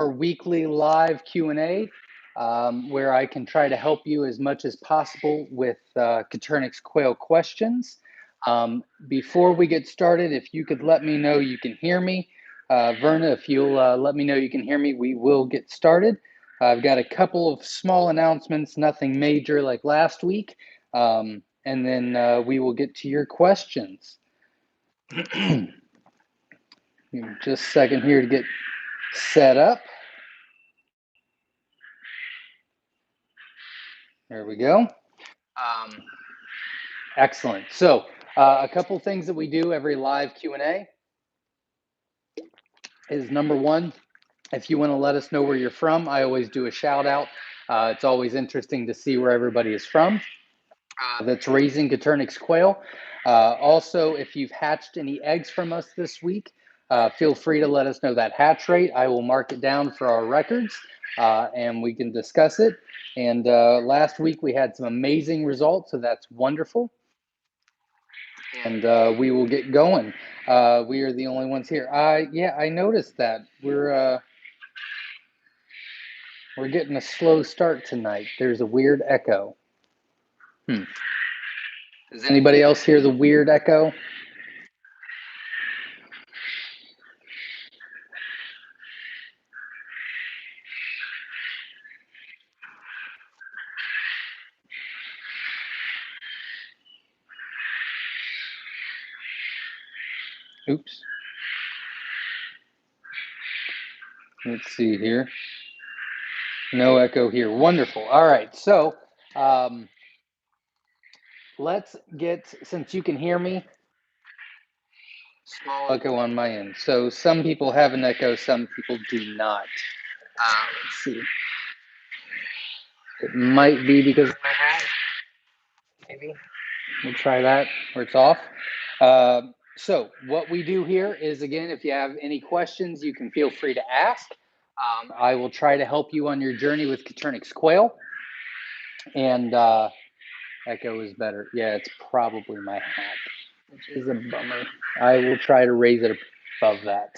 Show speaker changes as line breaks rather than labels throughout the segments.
our weekly live Q&A, where I can try to help you as much as possible with Caternix quail questions. Before we get started, if you could let me know you can hear me. Verna, if you'll let me know you can hear me, we will get started. I've got a couple of small announcements, nothing major like last week, and then we will get to your questions. Give me just a second here to get set up. There we go. Excellent. So a couple things that we do every live Q&A is number one, if you want to let us know where you're from, I always do a shout out. It's always interesting to see where everybody is from that's raising Caternix quail. Also, if you've hatched any eggs from us this week, feel free to let us know that hatch rate. I will mark it down for our records and we can discuss it. And last week we had some amazing results, so that's wonderful. And we will get going. We are the only ones here. Yeah, I noticed that. We're getting a slow start tonight. There's a weird echo. Does anybody else hear the weird echo? Oops. Let's see here. No echo here. Wonderful. All right. So let's get, since you can hear me, small echo on my end. So some people have an echo, some people do not. Let's see. It might be because of my hat. Maybe. We'll try that where it's off. So what we do here is, again, if you have any questions, you can feel free to ask. I will try to help you on your journey with Caternix quail. And echo is better. Yeah, it's probably my hat, which is a bummer. I will try to raise it above that.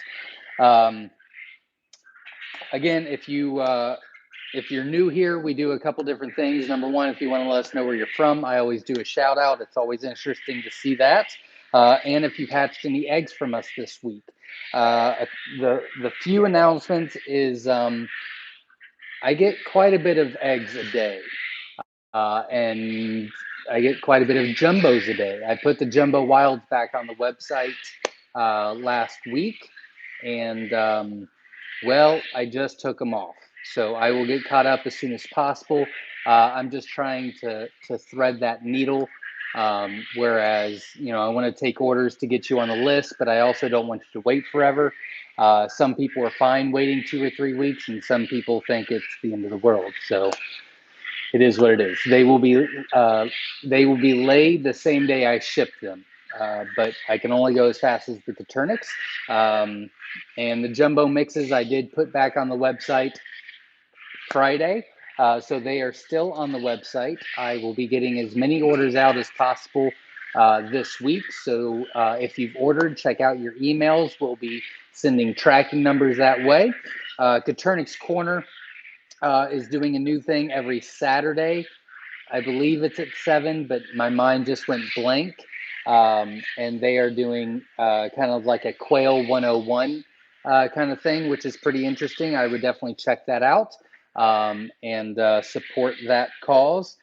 Again, if you're new here, we do a couple different things. Number one, if you want to let us know where you're from, I always do a shout out. It's always interesting to see that. And if you've hatched any eggs from us this week. The few announcements is I get quite a bit of eggs a day. And I get quite a bit of jumbos a day. I put the jumbo wilds back on the website last week. And well, I just took them off. So I will get caught up as soon as possible. I'm just trying to thread that needle. Whereas, I want to take orders to get you on the list, but I also don't want you to wait forever. Some people are fine waiting 2 or 3 weeks, and some people think it's the end of the world. So it is what it is. They will be laid the same day I ship them. But I can only go as fast as the Caternix. And the jumbo mixes I did put back on the website Friday. So they are still on the website. I will be getting as many orders out as possible this week. So if you've ordered, check out your emails. We'll be sending tracking numbers that way. Caternix Corner is doing a new thing every Saturday. I believe it's at 7, but my mind just went blank. And they are doing kind of like a Quail 101 kind of thing, which is pretty interesting. I would definitely check that out and support that cause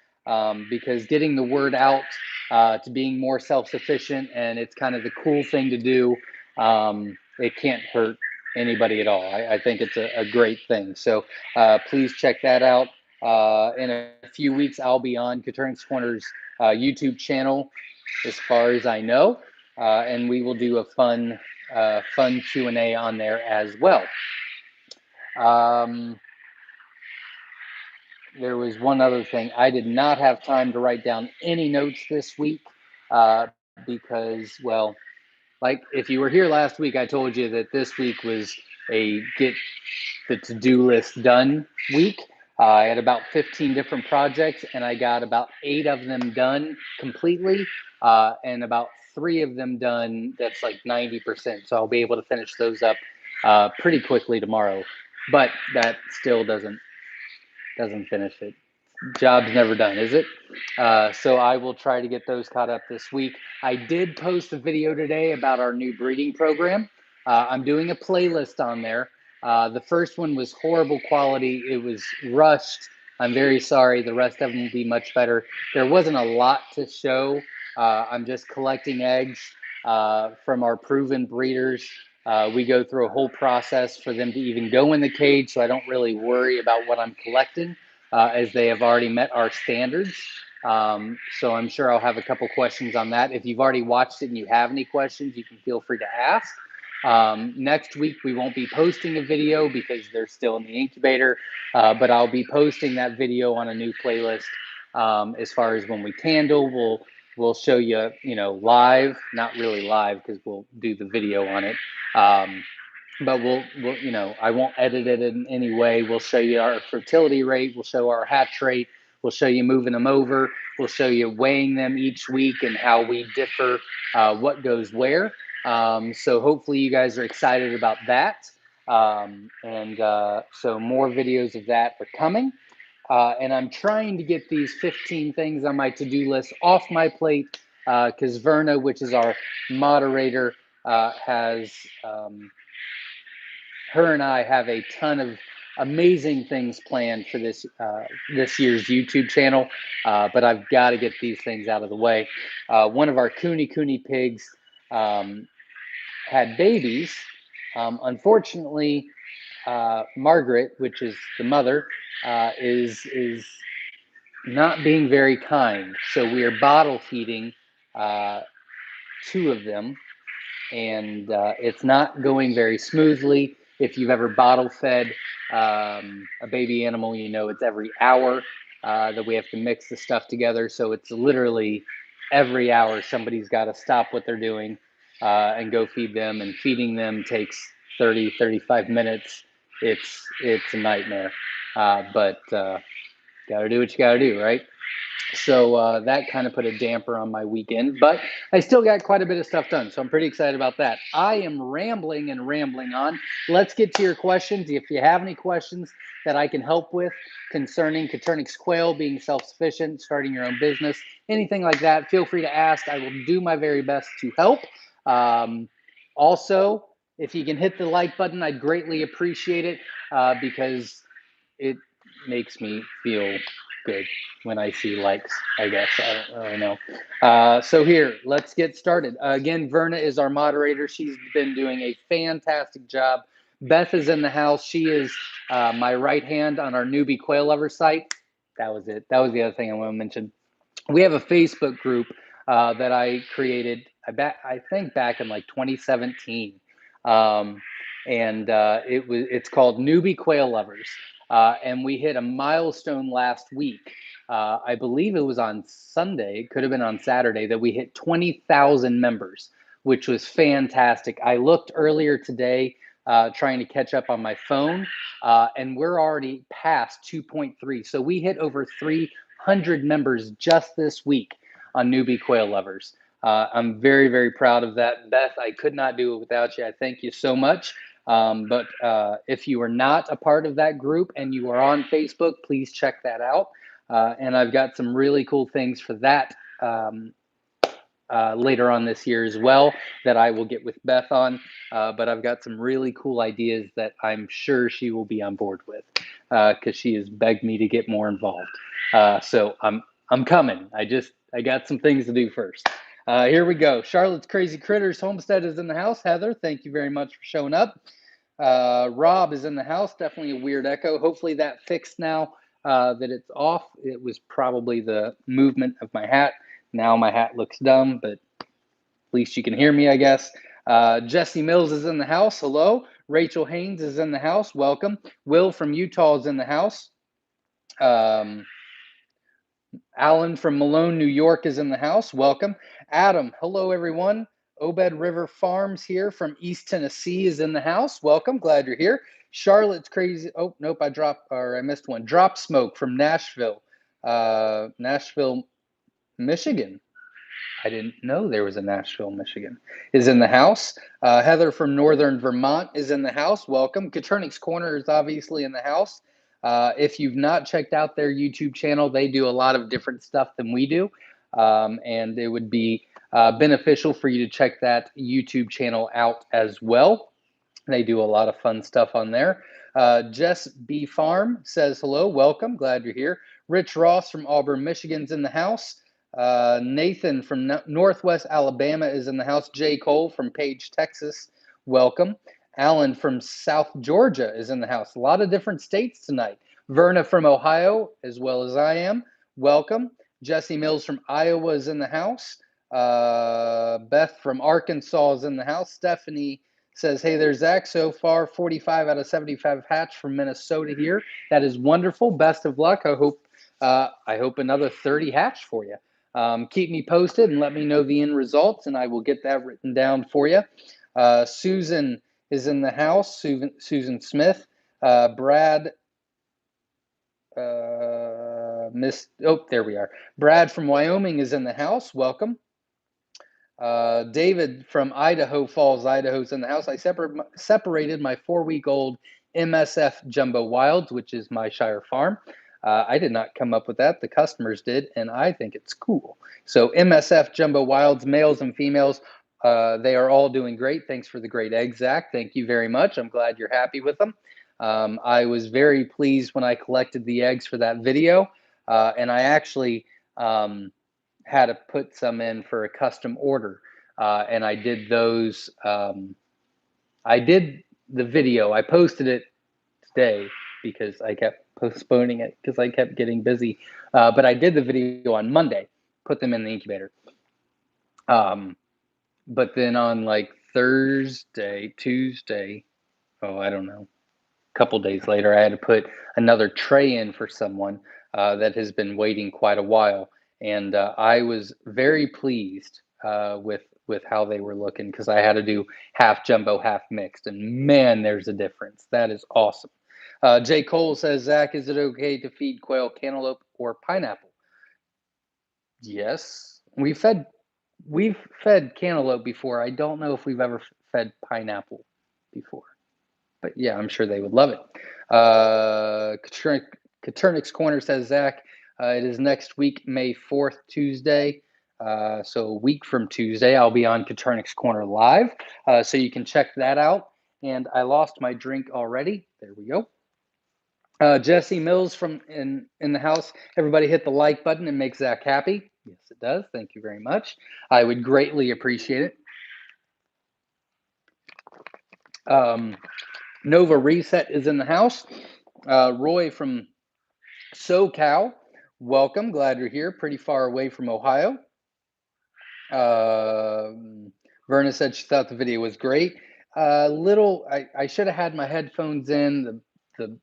because getting the word out to being more self-sufficient, and it's kind of the cool thing to do. It can't hurt anybody at all. I think it's a great thing. So please check that out. In a few weeks, I'll be on Caternix Corner's YouTube channel, as far as I know, and we will do a fun Q&A on there as well. There was one other thing. I did not have time to write down any notes this week because, well, like if you were here last week, I told you that this week was a get the to-do list done week. I had about 15 different projects, and I got about 8 of them done completely, and about 3 of them done. That's like 90%. So I'll be able to finish those up pretty quickly tomorrow. but that still doesn't finish it. Job's never done, is it? So I will try to get those caught up this week. I did post a video today about our new breeding program. I'm doing a playlist on there. The first one was horrible quality. It was rushed. I'm very sorry. The rest of them will be much better. There wasn't a lot to show. I'm just collecting eggs from our proven breeders. We go through a whole process for them to even go in the cage, so I don't really worry about what I'm collecting, as they have already met our standards. So I'm sure I'll have a couple questions on that. If you've already watched it and you have any questions, you can feel free to ask. Next week, we won't be posting a video because they're still in the incubator, but I'll be posting that video on a new playlist. As far as when we candle, we'll show you, live, not really live because we'll do the video on it. But we'll, I won't edit it in any way. We'll show you our fertility rate. We'll show our hatch rate. We'll show you moving them over. We'll show you weighing them each week and how we differ, what goes where. So hopefully you guys are excited about that. So more videos of that are coming. And I'm trying to get these 15 things on my to-do list off my plate because Verna, which is our moderator, has... her and I have a ton of amazing things planned for this year's YouTube channel, but I've got to get these things out of the way. One of our Cooney pigs had babies. Unfortunately, Margaret, which is the mother, is not being very kind. So we are bottle feeding 2 of them, and it's not going very smoothly. If you've ever bottle fed a baby animal, it's every hour that we have to mix the stuff together. So it's literally every hour somebody's got to stop what they're doing and go feed them. And feeding them takes 30, 35 minutes. It's a nightmare, but got to do what you got to do, right? So that kind of put a damper on my weekend, but I still got quite a bit of stuff done. So I'm pretty excited about that. I am rambling on. Let's get to your questions. If you have any questions that I can help with concerning Coturnix quail, being self-sufficient, starting your own business, anything like that, feel free to ask. I will do my very best to help. Also, if you can hit the like button, I'd greatly appreciate it because it makes me feel good when I see likes, I guess. I don't really know. So here, let's get started. Again, Verna is our moderator. She's been doing a fantastic job. Beth is in the house. She is my right hand on our newbie quail lover site. That was it. That was the other thing I want to mention. We have a Facebook group that I created, I think back in like 2017. It's called Newbie Quail Lovers. And we hit a milestone last week. I believe it was on Sunday, it could have been on Saturday, that we hit 20,000 members, which was fantastic. I looked earlier today trying to catch up on my phone, and we're already past 2.3. So we hit over 300 members just this week on Newbie Quail Lovers. I'm very, very proud of that. Beth, I could not do it without you. I thank you so much. But if you are not a part of that group and you are on Facebook, please check that out. And I've got some really cool things for that later on this year as well that I will get with Beth on. But I've got some really cool ideas that I'm sure she will be on board with because she has begged me to get more involved. So I'm coming. I got some things to do first. Here we go. Charlotte's Crazy Critters Homestead is in the house. Heather, thank you very much for showing up. Rob is in the house. Definitely a weird echo. Hopefully that fixed now that it's off. It was probably the movement of my hat. Now my hat looks dumb, but at least you can hear me, I guess. Jesse Mills is in the house. Hello. Rachel Haynes is in the house. Welcome. Will from Utah is in the house. Alan from Malone, New York is in the house. Welcome. Adam, hello, everyone. Obed River Farms here from East Tennessee is in the house. Welcome. Glad you're here. Charlotte's Crazy. Oh, nope, I missed one. Drop Smoke from Nashville, Michigan. I didn't know there was a Nashville, Michigan, is in the house. Heather from Northern Vermont is in the house. Welcome. Katernik's Corner is obviously in the house. If you've not checked out their YouTube channel, they do a lot of different stuff than we do. And it would be beneficial for you to check that YouTube channel out as well. They do a lot of fun stuff on there. Jess B. Farm says hello, welcome, glad you're here. Rich Ross from Auburn, Michigan's in the house. Nathan from Northwest Alabama is in the house. Jay Cole from Page, Texas, welcome. Alan from South Georgia is in the house. A lot of different states tonight. Verna from Ohio, as well as I am, welcome. Jesse Mills from Iowa is in the house. Beth from Arkansas is in the house. Stephanie says, hey there, Zach. So far, 45 out of 75 hatch from Minnesota here. That is wonderful. Best of luck. I hope another 30 hatch for you. Keep me posted and let me know the end results, and I will get that written down for you. Susan is in the house. Susan Smith. Brad. There we are. Brad from Wyoming is in the house. Welcome. David from Idaho Falls, Idaho is in the house. I separated my 4-week-old MSF Jumbo Wilds, which is Myshire Farm. I did not come up with that. The customers did, and I think it's cool. So MSF Jumbo Wilds, males and females, they are all doing great. Thanks for the great eggs, Zach. Thank you very much. I'm glad you're happy with them. I was very pleased when I collected the eggs for that video, and I actually had to put some in for a custom order, and I did those. I did the video. I posted it today because I kept postponing it because I kept getting busy. But I did the video on Monday, put them in the incubator. But then on like Thursday, Tuesday, I don't know, a couple days later, I had to put another tray in for someone that has been waiting quite a while. And I was very pleased with how they were looking because I had to do half jumbo, half mixed. And man, there's a difference. That is awesome. Jay Cole says, Zach, is it okay to feed quail cantaloupe or pineapple? Yes. We've fed cantaloupe before. I don't know if we've ever fed pineapple before. But yeah, I'm sure they would love it. Katernik's Corner says, Zach, it is next week, May 4th, Tuesday. So a week from Tuesday, I'll be on Katernik's Corner live. So you can check that out. And I lost my drink already. There we go. Jesse Mills from in the house. Everybody hit the like button. It makes Zach happy. Yes, it does. Thank you very much. I would greatly appreciate it. Nova Reset is in the house. Roy from SoCal, welcome. Glad you're here. Pretty far away from Ohio. Verna said she thought the video was great. I should have had my headphones in. The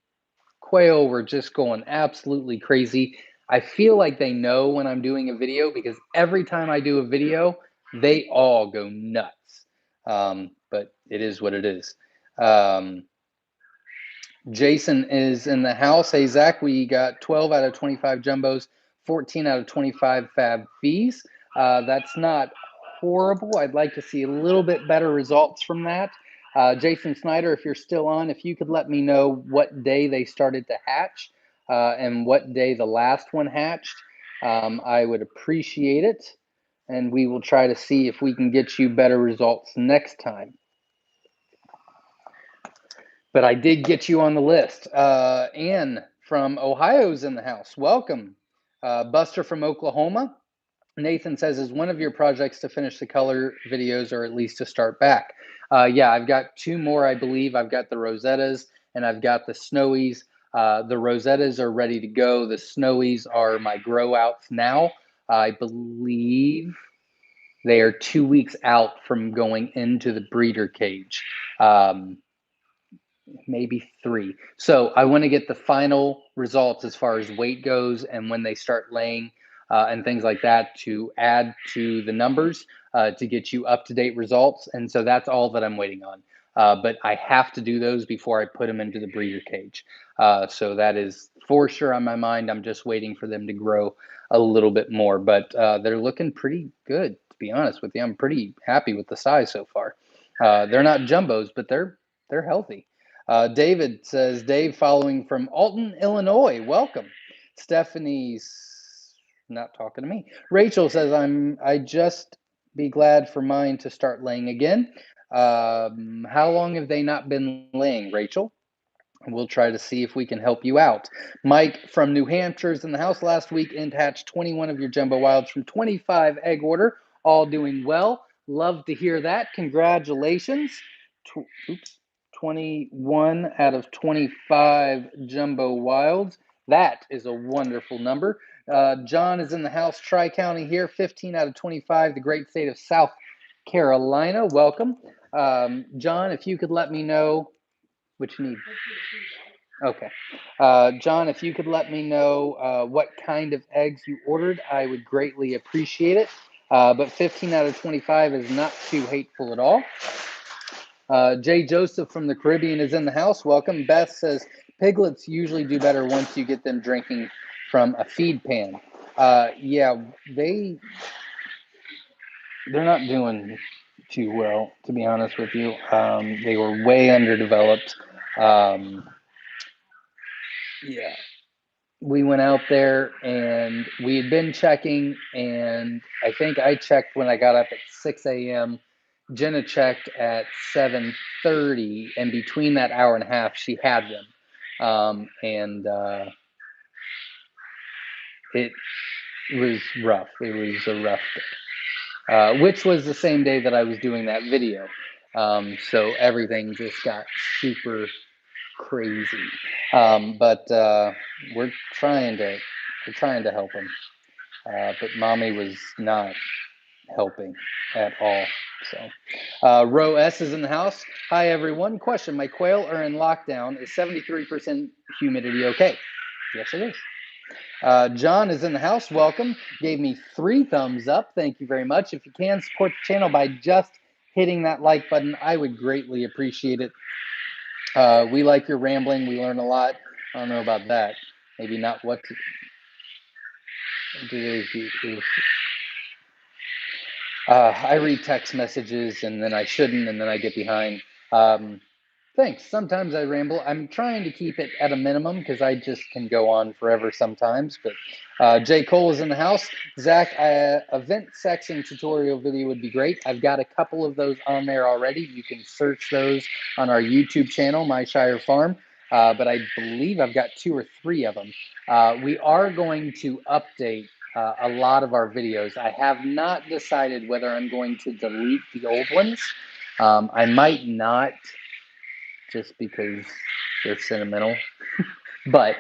quail were just going absolutely crazy. I feel like they know when I'm doing a video because every time I do a video, they all go nuts. But it is what it is. Jason is in the house. Hey, Zach, we got 12 out of 25 jumbos, 14 out of 25 fab fees. That's not horrible. I'd like to see a little bit better results from that. Jason Snyder, if you're still on, if you could let me know what day they started to hatch and what day the last one hatched, I would appreciate it. And we will try to see if we can get you better results next time. But I did get you on the list. Ann from Ohio's in the house. Welcome. Buster from Oklahoma. Nathan says, is one of your projects to finish the color videos or at least to start back? Yeah, I've got 2 more, I believe. I've got the Rosettas and I've got the Snowies. The Rosettas are ready to go. The Snowies are my grow outs now. I believe they are 2 weeks out from going into the breeder cage. Maybe 3. So I want to get the final results as far as weight goes and when they start laying and things like that to add to the numbers to get you up-to-date results. And so that's all that I'm waiting on. but I have to do those before I put them into the breeder cage. So that is for sure on my mind. I'm just waiting for them to grow a little bit more, but they're looking pretty good, to be honest with you. I'm pretty happy with the size so far. They're not jumbos, but they're healthy. David says, Dave, following from Alton, Illinois. Welcome. Stephanie's not talking to me. Rachel says, I just be glad for mine to start laying again. How long have they not been laying, Rachel? We'll try to see if we can help you out. Mike from New Hampshire is in the house last week and hatched 21 of your jumbo wilds from 25 egg order, all doing well. Love to hear that. Congratulations. Oops. 21 out of 25 jumbo wilds. That is a wonderful number. John is in the house, Tri-County here, 15 out of 25, the great state of South Carolina. Welcome. John, if you could let me know what you need. Okay. John, if you could let me know what kind of eggs you ordered, I would greatly appreciate it. But 15 out of 25 is not too hateful at all. Jay Joseph from the Caribbean is in the house. Welcome. Beth says, piglets usually do better once you get them drinking from a feed pan. Yeah, they're not doing too well, to be honest with you. They were way underdeveloped. Yeah, we went out there and we had been checking, and I think I checked when I got up at 6 a.m. Jenna checked at 7:30, and between that hour and a half, she had them, and it was rough. It was a rough day, which was the same day that I was doing that video. So everything just got super crazy. But we're trying to help him. But mommy was not helping at all. So row S is in the house. Hi everyone. Question: my quail are in lockdown. Is 73% humidity okay? Yes, it is. John is in the house. Welcome. Gave me 3 thumbs up. Thank you very much. If you can support the channel by just hitting that like button, I would greatly appreciate it. We like your rambling. We learn a lot. I don't know about that. Maybe not what to do. I read text messages and then I shouldn't, and then I get behind. Thanks. Sometimes I ramble. I'm trying to keep it at a minimum because I just can go on forever sometimes. But J. Cole is in the house. Zach, a vent section tutorial video would be great. I've got a couple of those on there already. You can search those on our YouTube channel, Myshire Farm. But I believe I've got 2 or 3 of them. We are going to update a lot of our videos. I have not decided whether I'm going to delete the old ones. I might not, just because they're sentimental, but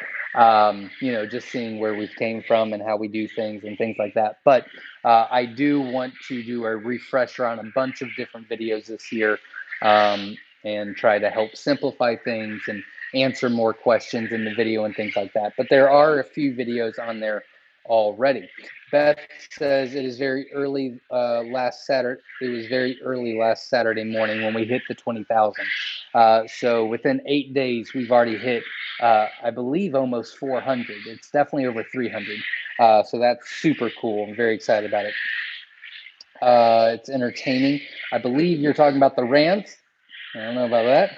just seeing where we came from and how we do things and things like that. But I do want to do a refresher on a bunch of different videos this year, and try to help simplify things and answer more questions in the video and things like that. But there are a few videos on there already. Beth says it is very early last Saturday. It was very early last Saturday morning when we hit the 20,000. So within 8 days, we've already hit, I believe, almost 400. It's definitely over 300. So that's super cool. I'm very excited about it. It's entertaining. I believe you're talking about the rants. I don't know about that.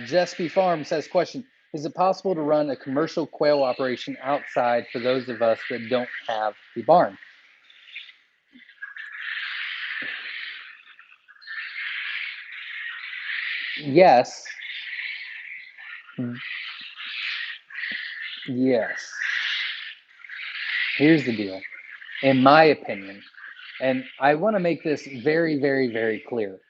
Jespy Farm says, question, is it possible to run a commercial quail operation outside for those of us that don't have a barn? Yes. Yes. Here's the deal. In my opinion, and I want to make this very, very, very clear.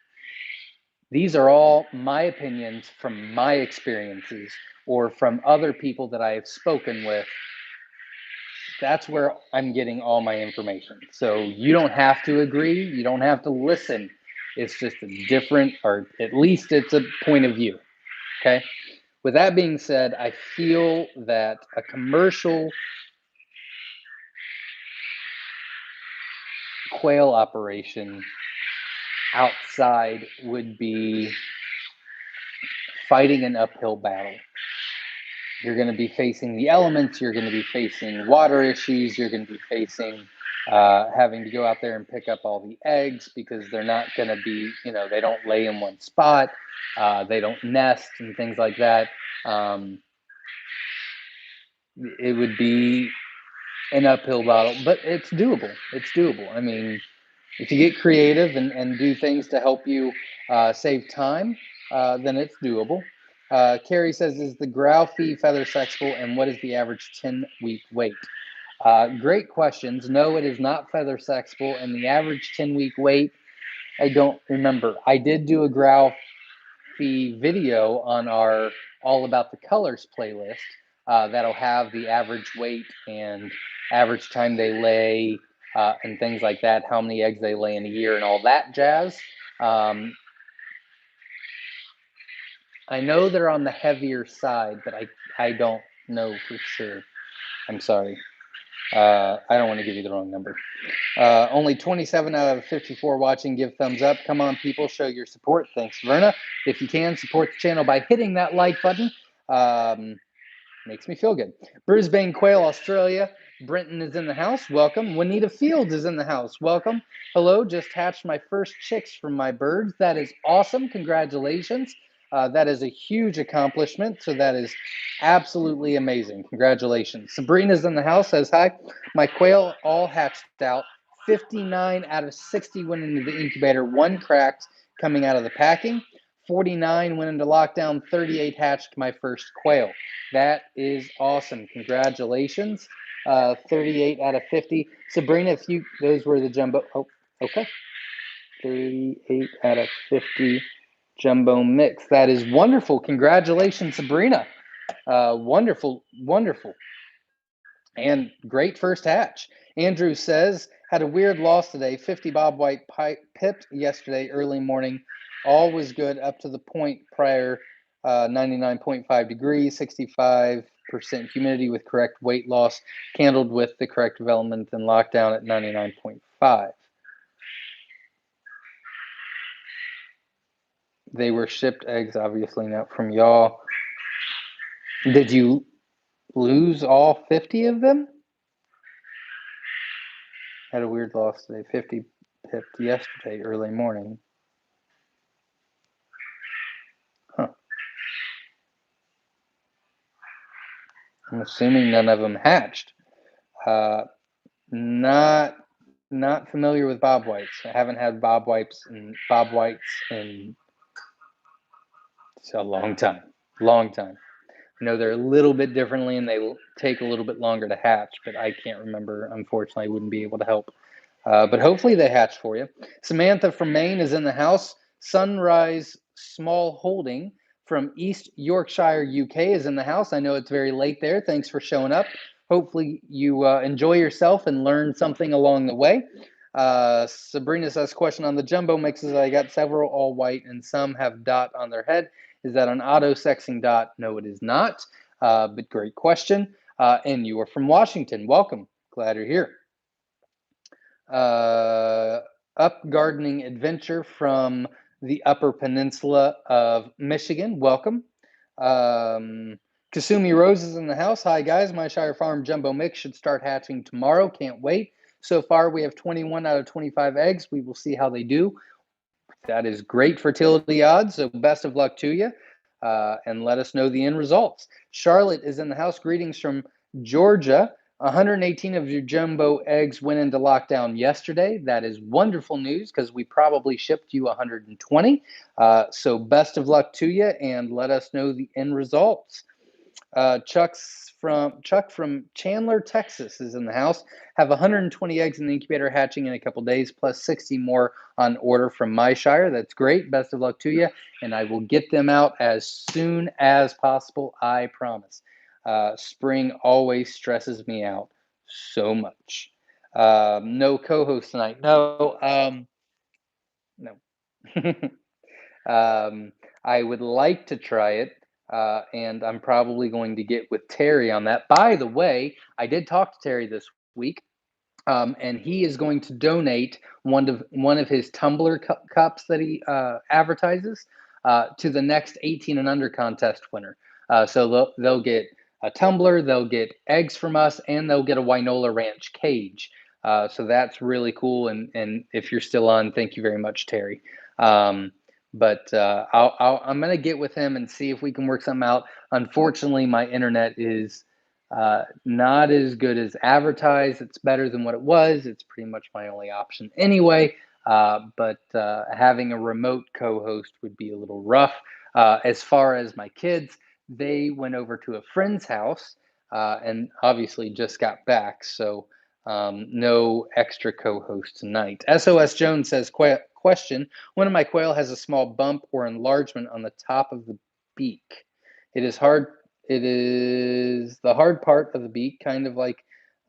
These are all my opinions from my experiences or from other people that I have spoken with. That's where I'm getting all my information. So you don't have to agree. You don't have to listen. It's just a different, or at least it's a point of view. Okay. With that being said, I feel that a commercial quail operation outside would be fighting an uphill battle. You're going to be facing the elements. You're going to be facing water issues. You're going to be facing having to go out there and pick up all the eggs because they're not going to be, they don't lay in one spot. They don't nest and things like that. It would be an uphill battle, but it's doable. It's doable. I mean, if you get creative and do things to help you save time, then it's doable. Carrie says, is the Growl fee feather sexable, and what is the average 10-week weight? Great questions. No, it is not feather sexable, and the average 10-week weight, I don't remember. I did do a Growl fee video on our All About the Colors playlist that'll have the average weight and average time they lay and things like that, how many eggs they lay in a year and all that jazz. I know they're on the heavier side, but I don't know for sure. I'm sorry. I don't want to give you the wrong number. Only 27 out of 54 watching. Give thumbs up. Come on, people. Show your support. Thanks, Verna. If you can, support the channel by hitting that like button. Makes me feel good. Brisbane Quail, Australia. Brenton is in the house. Welcome. Juanita Fields is in the house. Welcome. Hello. Just hatched my first chicks from my birds. That is awesome. Congratulations. That is a huge accomplishment. So that is absolutely amazing. Congratulations. Sabrina's in the house. Says hi. My quail all hatched out. 59 out of 60 went into the incubator. 1 cracked coming out of the packing. 49 went into lockdown. 38 hatched my first quail. That is awesome. Congratulations. 38 out of 50. Sabrina, those were the jumbo. Oh, okay. 38 out of 50 jumbo mix. That is wonderful. Congratulations, Sabrina. Wonderful, wonderful. And great first hatch. Andrew says, had a weird loss today. 50 Bobwhite pipped yesterday early morning. All was good up to the point prior 99.5 degrees, 65% humidity with correct weight loss, candled with the correct development and lockdown at 99.5. They were shipped eggs, obviously not from y'all. Did you lose all 50 of them? Had a weird loss today. 50 pipped yesterday early morning. Huh. I'm assuming none of them hatched. Not familiar with bobwhites. I haven't had bobwhites in a long time. I know they're a little bit differently and they take a little bit longer to hatch, but I can't remember. Unfortunately, I wouldn't be able to help. But hopefully they hatch for you. Samantha from Maine is in the house. Sunrise Small Holding from East Yorkshire, UK is in the house. I know it's very late there. Thanks for showing up. Hopefully you enjoy yourself and learn something along the way. Sabrina says, question on the jumbo mixes. I got several all white and some have dot on their head. Is that an auto-sexing dot? No, it is not, but great question. And you are from Washington. Welcome. Glad you're here. Up Gardening Adventure from the Upper Peninsula of Michigan. Welcome. Kasumi Rose is in the house. Hi, guys. Myshire Farm Jumbo Mix should start hatching tomorrow. Can't wait. So far, we have 21 out of 25 eggs. We will see how they do. That is great fertility odds. So best of luck to you. And let us know the end results. Charlotte is in the house. Greetings from Georgia. 118 of your jumbo eggs went into lockdown yesterday. That is wonderful news because we probably shipped you 120. So best of luck to you and let us know the end results. Chuck from Chandler, Texas is in the house. Have 120 eggs in the incubator hatching in a couple days, plus 60 more on order from Myshire. That's great. Best of luck to you. And I will get them out as soon as possible. I promise. Spring always stresses me out so much. No co-host tonight. No. I would like to try it. And I'm probably going to get with Terry on that. By the way, I did talk to Terry this week, and he is going to donate one of his tumbler cups that he advertises to the next 18 and under contest winner. So they'll get a tumbler, they'll get eggs from us, and they'll get a Winola Ranch cage. So that's really cool. And if you're still on, thank you very much, Terry. But I'm going to get with him and see if we can work something out. Unfortunately, my internet is not as good as advertised. It's better than what it was. It's pretty much my only option anyway. But having a remote co-host would be a little rough. As far as my kids, they went over to a friend's house and obviously just got back. So no extra co-host tonight. SOS Jones says, question, one of my quail has a small bump or enlargement on the top of the beak. It is the hard part of the beak, kind of like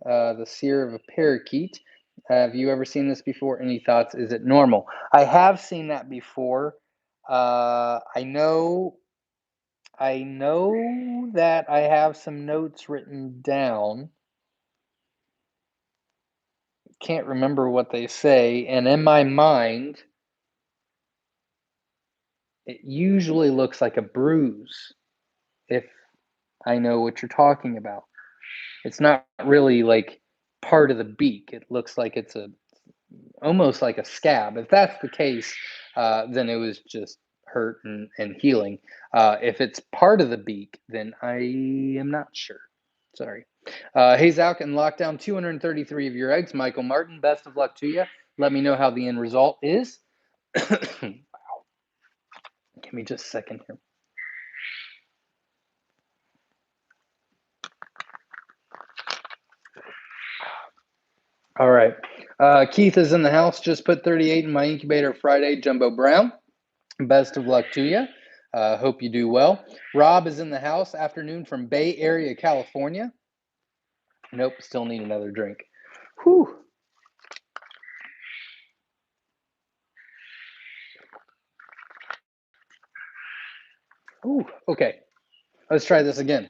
the cere of a parakeet. Have you ever seen this before? Any thoughts? Is it normal? I have seen that before. I know that I have some notes written down. Can't remember what they say, and in my mind, it usually looks like a bruise, if I know what you're talking about. It's not really like part of the beak. It looks like it's almost like a scab. If that's the case, then it was just hurt and healing. If it's part of the beak, then I am not sure. Sorry. Hey, Zach, and lockdown 233 of your eggs. Michael Martin, best of luck to you. Let me know how the end result is. Wow. Give me just a second here. All right. Keith is in the house. Just put 38 in my incubator Friday. Jumbo Brown. Best of luck to you. Hope you do well. Rob is in the house. Afternoon from Bay Area, California. Nope, still need another drink. Whew. Ooh, okay. Let's try this again.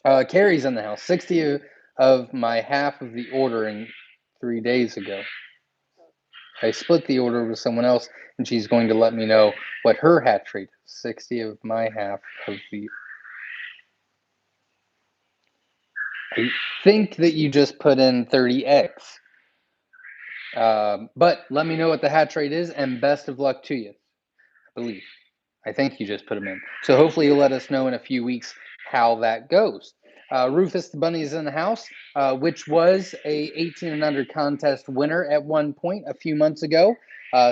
Carrie's in the house. 60 of my half of the ordering 3 days ago. I split the order with someone else, and she's going to let me know what her hatch rate is. 60 of my half of the. I think that you just put in 30 eggs. But let me know what the hatch rate is, and best of luck to you. I believe. I think you just put them in. So hopefully you'll let us know in a few weeks how that goes. Rufus the Bunny is in the house, which was a 18 and under contest winner at one point a few months ago.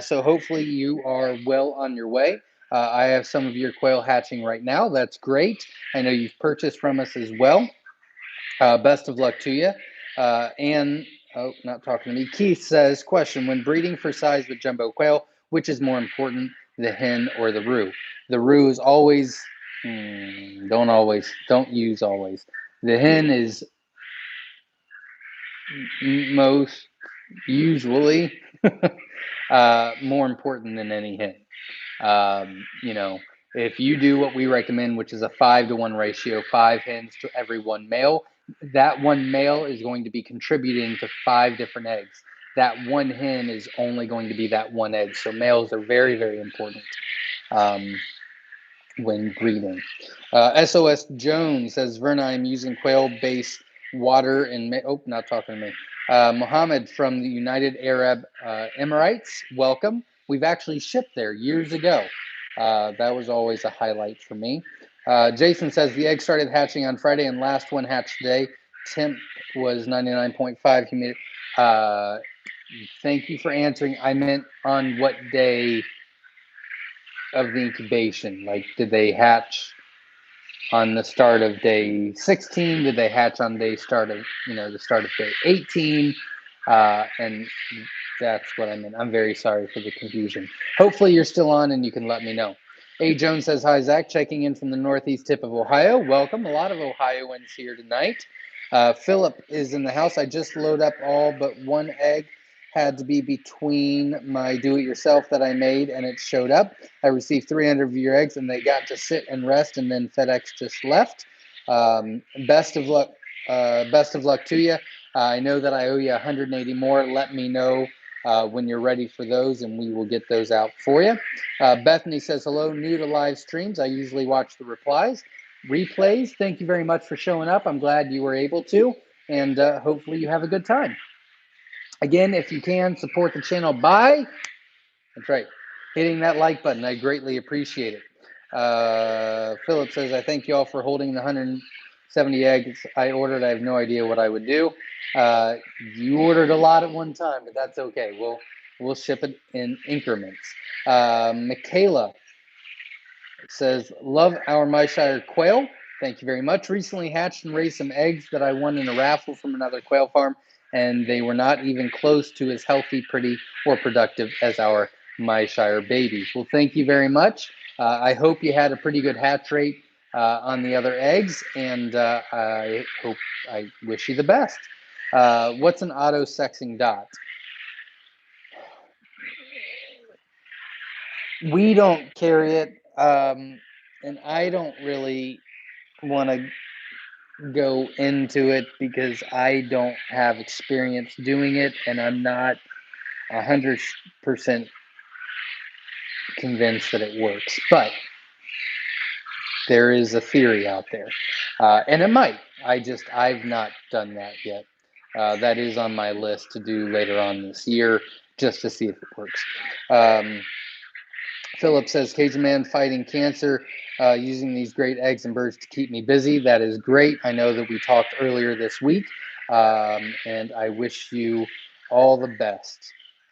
So hopefully you are well on your way. I have some of your quail hatching right now. That's great. I know you've purchased from us as well. Best of luck to you. And, not talking to me. Keith says, question, when breeding for size with jumbo quail, which is more important, the hen or the roux? The roux is always, don't use always. The hen is most usually more important than any hen. If you do what we recommend, which is a 5-to-1 ratio, 5 hens to every 1 male, that 1 male is going to be contributing to 5 different eggs. That 1 hen is only going to be that 1 egg. So males are very, very important when breeding. SOS Jones says, Verna, I'm using quail-based water and not talking to me. Mohammed from the United Arab Emirates, welcome. We've actually shipped there years ago. That was always a highlight for me. Jason says the egg started hatching on Friday and last one hatched today. Temp was 99.5 humidity. Thank you for answering. I meant on what day of the incubation? Like, did they hatch on the start of day 16? Did they hatch on the start of day 18? And that's what I meant. I'm very sorry for the confusion. Hopefully you're still on and you can let me know. A. Jones says, hi, Zach, checking in from the northeast tip of Ohio. Welcome. A lot of Ohioans here tonight. Philip is in the house. I just load up all but 1 egg. Had to be between my do-it-yourself that I made, and it showed up. I received 300 of your eggs, and they got to sit and rest, and then FedEx just left. Best of luck to you. I know that I owe you 180 more. Let me know when you're ready for those, and we will get those out for you. Bethany says, hello, new to live streams. I usually watch the replays. Thank you very much for showing up. I'm glad you were able to, and hopefully you have a good time. Again, if you can, support the channel by, that's right, hitting that like button. I greatly appreciate it. Philip says, I thank you all for holding the 170 eggs I ordered. I have no idea what I would do. You ordered a lot at one time, but that's okay. We'll ship it in increments. Michaela says, love our Myshire quail. Thank you very much. Recently hatched and raised some eggs that I won in a raffle from another quail farm, and they were not even close to as healthy, pretty, or productive as our Myshire babies. Well, thank you very much. I hope you had a pretty good hatch rate on the other eggs, and I wish you the best. What's an auto-sexing dot? We don't carry it, and I don't really want to go into it because I don't have experience doing it, and I'm not 100% convinced that it works. But there is a theory out there, and it might. I've not done that yet. That is on my list to do later on this year, just to see if it works. Philip says, Cajun Man fighting cancer, using these great eggs and birds to keep me busy. That is great. I know that we talked earlier this week, and I wish you all the best,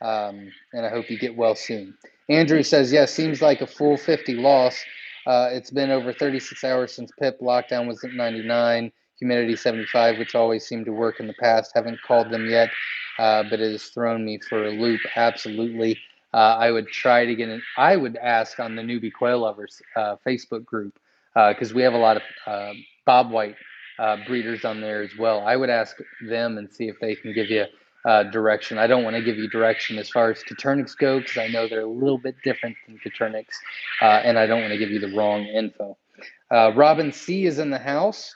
and I hope you get well soon. Andrew says, yes, seems like a full 50 loss. It's been over 36 hours since PIP. Lockdown was at 99, humidity 75, which always seemed to work in the past. Haven't called them yet, but it has thrown me for a loop. Absolutely. I would try to get in. I would ask on the Newbie Quail Lovers Facebook group, because we have a lot of Bobwhite breeders on there as well. I would ask them and see if they can give you direction. I don't want to give you direction as far as Coturnics go, because I know they're a little bit different than Coturnics, and I don't want to give you the wrong info. Robin C is in the house.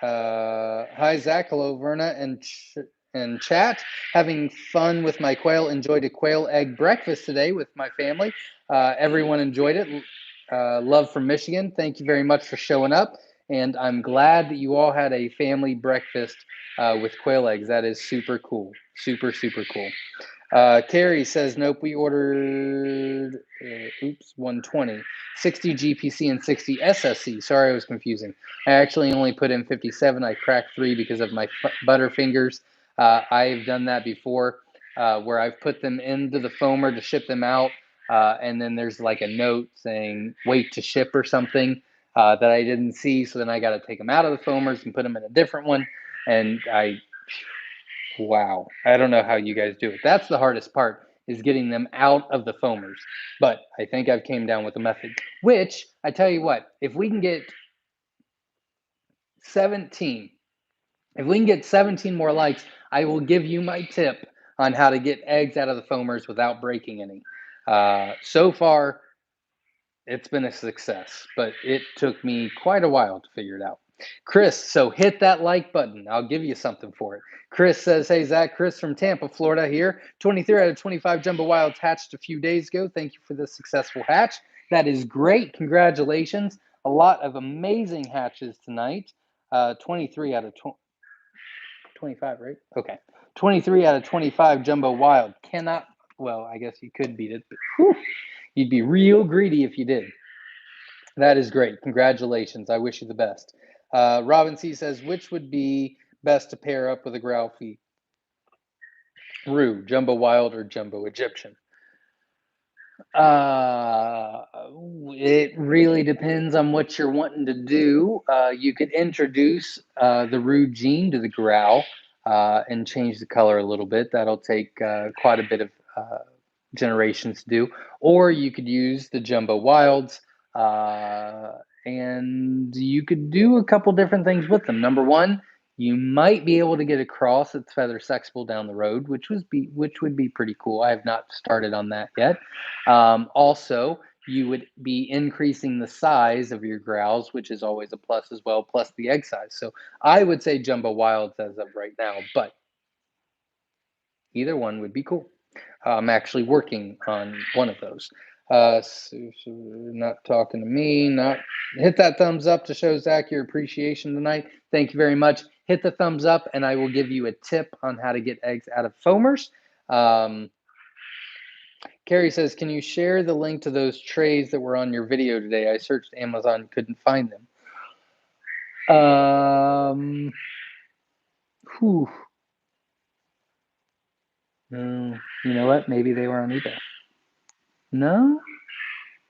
Hi, Zach. Hello, Verna and chat. Having fun with my quail. Enjoyed a quail egg breakfast today with my family. Everyone enjoyed it. Love from Michigan. Thank you very much for showing up. And I'm glad that you all had a family breakfast with quail eggs. That is super cool. Super, super cool. Carrie says, nope, we ordered, 120, 60 GPC and 60 SSC. Sorry, I was confusing. I actually only put in 57. I cracked 3 because of my butterfingers. I've done that before, where I've put them into the foamer to ship them out, and then there's like a note saying wait to ship or something that I didn't see. So then I got to take them out of the foamers and put them in a different one. And wow, I don't know how you guys do it. That's the hardest part, is getting them out of the foamers. But I think I've came down with a method, which I tell you what, if we can get 17 more likes, I will give you my tip on how to get eggs out of the foamers without breaking any. So far, it's been a success, but it took me quite a while to figure it out. Chris, so hit that like button. I'll give you something for it. Chris says, hey, Zach, Chris from Tampa, Florida here. 23 out of 25 jumbo wilds hatched a few days ago. Thank you for the successful hatch. That is great. Congratulations. A lot of amazing hatches tonight. 23 out of 25, right? Okay. 23 out of 25 jumbo wild. Cannot, well, I guess you could beat it, but whew, you'd be real greedy if you did. That is great. Congratulations. I wish you the best. Robin C says, which would be best to pair up with a Growl feed? Rue, Jumbo Wild or Jumbo Egyptian? It really depends on what you're wanting to do. You could introduce the Rue gene to the Growl and change the color a little bit. That'll take quite a bit of generations to do. Or you could use the Jumbo Wilds, and you could do a couple different things with them. Number one, you might be able to get a cross that's feather sexable down the road, which would be pretty cool. I have not started on that yet. Also, you would be increasing the size of your growls, which is always a plus as well, plus the egg size. So I would say Jumbo Wilds as of right now, but either one would be cool. I'm actually working on one of those. Not talking to me, not hit that thumbs up to show Zach your appreciation tonight. Thank you very much. Hit the thumbs up and I will give you a tip on how to get eggs out of foamers. Carrie says, can you share the link to those trays that were on your video today? I searched Amazon, couldn't find them. You know what? Maybe they were on eBay. No?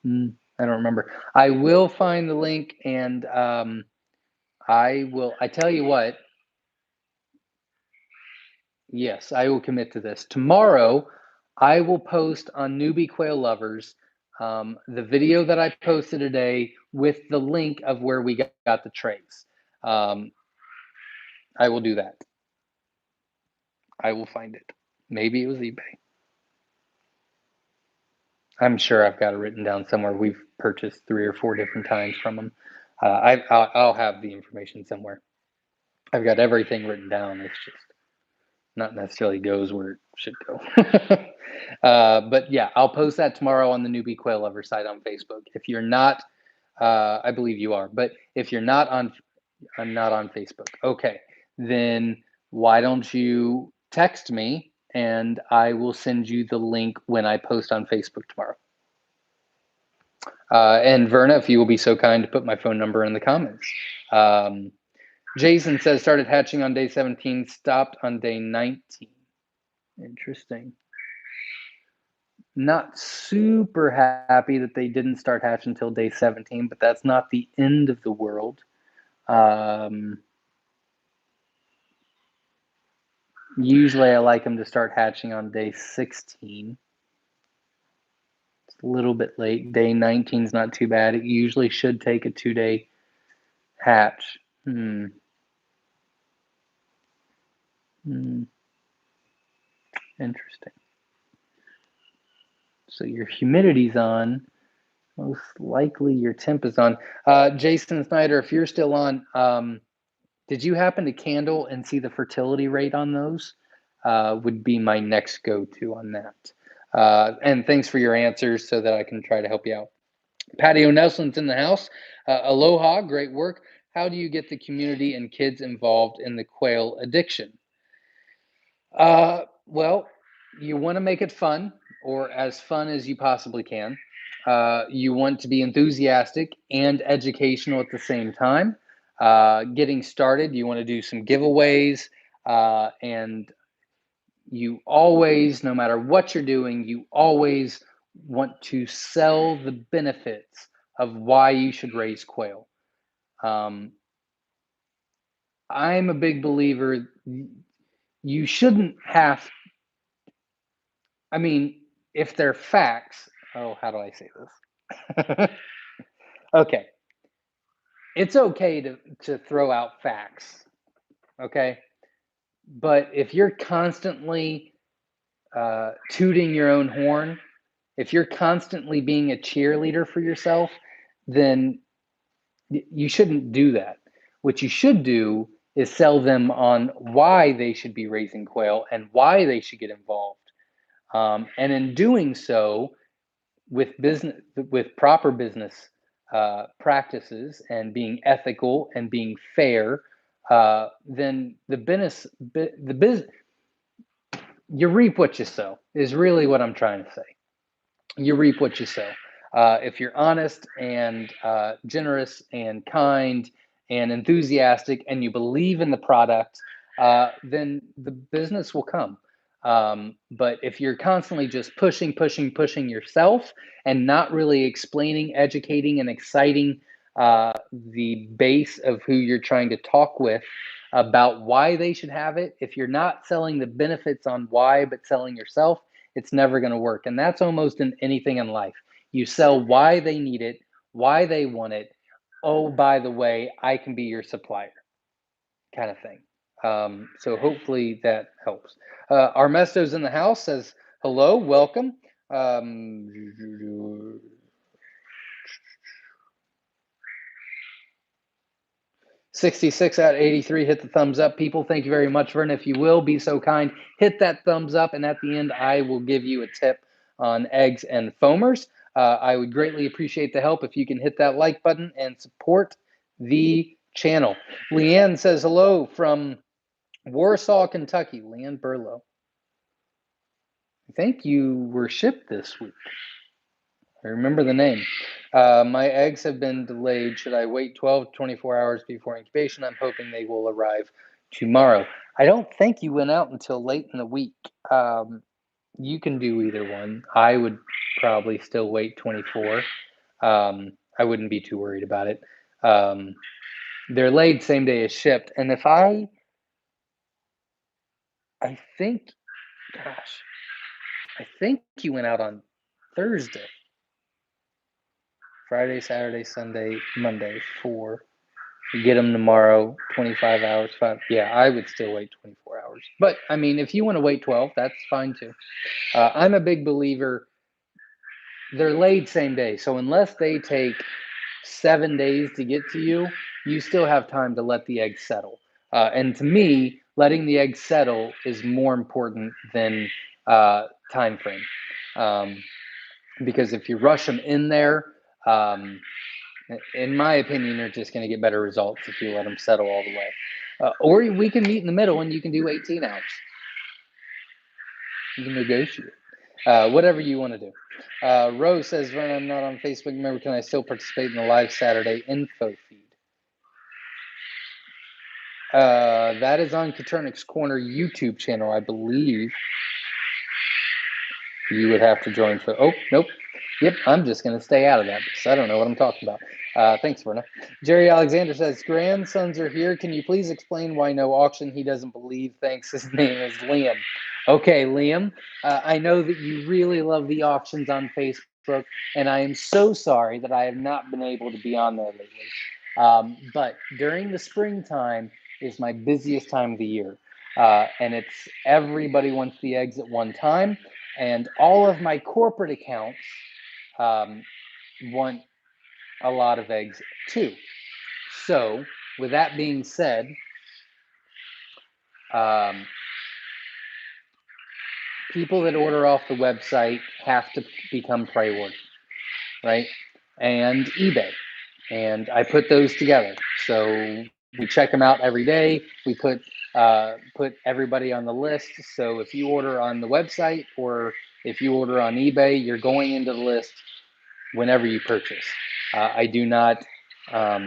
I don't remember. I will find the link and I tell you what, yes, I will commit to this. Tomorrow, I will post on Newbie Quail Lovers the video that I posted today with the link of where we got the trays. I will do that. I will find it. Maybe it was eBay. I'm sure I've got it written down somewhere. We've purchased 3 or 4 different times from them. I'll have the information somewhere. I've got everything written down. It's just not necessarily goes where it should go. But yeah, I'll post that tomorrow on the Newbie Quail Lover site on Facebook. If you're not, I believe you are, but if you're not on, I'm not on Facebook. Okay, then why don't you text me and I will send you the link when I post on Facebook tomorrow. And Verna, if you will be so kind to put my phone number in the comments. Jason says started hatching on day 17, stopped on day 19. Interesting. Not super happy that they didn't start hatching until day 17, but that's not the end of the world. Usually I like them to start hatching on day 16. It's a little bit late. Day 19 is not too bad. It usually should take a 2-day hatch. Interesting. So your humidity's on. Most likely your temp is on. Jason Snyder, if you're still on, did you happen to candle and see the fertility rate on those? Would be my next go-to on that. And thanks for your answers so that I can try to help you out. Patty O'Nelson's in the house. Aloha, great work. How do you get the community and kids involved in the quail addiction? Well, you want to make it fun, or as fun as you possibly can. You want to be enthusiastic and educational at the same time. Getting started, you want to do some giveaways, and you always, no matter what you're doing, you always want to sell the benefits of why you should raise quail. I'm a big believer. You shouldn't have, I mean, if they're facts, how do I say this? Okay. It's okay to throw out facts, okay? But if you're constantly tooting your own horn, if you're constantly being a cheerleader for yourself, then you shouldn't do that. What you should do is sell them on why they should be raising quail and why they should get involved. And in doing so, with proper business practices and being ethical and being fair, then you reap what you sow is really what I'm trying to say. You reap what you sow. If you're honest and generous and kind and enthusiastic and you believe in the product, then the business will come. But if you're constantly just pushing yourself and not really explaining, educating, and exciting the base of who you're trying to talk with about why they should have it, if you're not selling the benefits on why, but selling yourself, it's never going to work. And that's almost in anything in life. You sell why they need it, why they want it. Oh, by the way, I can be your supplier, kind of thing. So hopefully that helps. Armesto's in the house, says hello, welcome. 66 out of 83 hit the thumbs up. People, thank you very much, Vernon. If you will be so kind, hit that thumbs up, and at the end, I will give you a tip on eggs and foamers. I would greatly appreciate the help if you can hit that like button and support the channel. Leanne says hello from Warsaw, Kentucky. Leanne Burlow. I think you were shipped this week. I remember the name. My eggs have been delayed. Should I wait 12 to 24 hours before incubation? I'm hoping they will arrive tomorrow. I don't think you went out until late in the week. You can do either one. I would probably still wait 24. I wouldn't be too worried about it. They're laid same day as shipped. And if I think, gosh, I think you went out on Thursday. Friday, Saturday, Sunday, Monday, 4. You get them tomorrow, 25 hours, 5. Yeah, I would still wait 24 hours. But, I mean, if you want to wait 12, that's fine too. I'm a big believer. They're laid same day. So unless they take 7 days to get to you, you still have time to let the eggs settle. And to me, letting the eggs settle is more important than time frame. Because if you rush them in there, in my opinion, you're just going to get better results if you let them settle all the way. Or we can meet in the middle and you can do 18 hours. You can negotiate. Whatever you want to do. Rose says, Vern, I'm not on Facebook. Remember, can I still participate in the live Saturday info feed? That is on Katernik's Corner YouTube channel, I believe. You would have to join. Oh, nope. Yep, I'm just going to stay out of that because I don't know what I'm talking about. Thanks, Verna. Jerry Alexander says, grandsons are here. Can you please explain why no auction? He doesn't believe. Thanks. His name is Liam. Okay, Liam, I know that you really love the auctions on Facebook, and I am so sorry that I have not been able to be on there lately. But during the springtime is my busiest time of the year. And it's everybody wants the eggs at one time. And all of my corporate accounts want a lot of eggs too. So, with that being said, people that order off the website have to become priority, right? And eBay. And I put those together. So we check them out every day. We put everybody on the list. So if you order on the website or if you order on eBay, you're going into the list whenever you purchase. I do not, I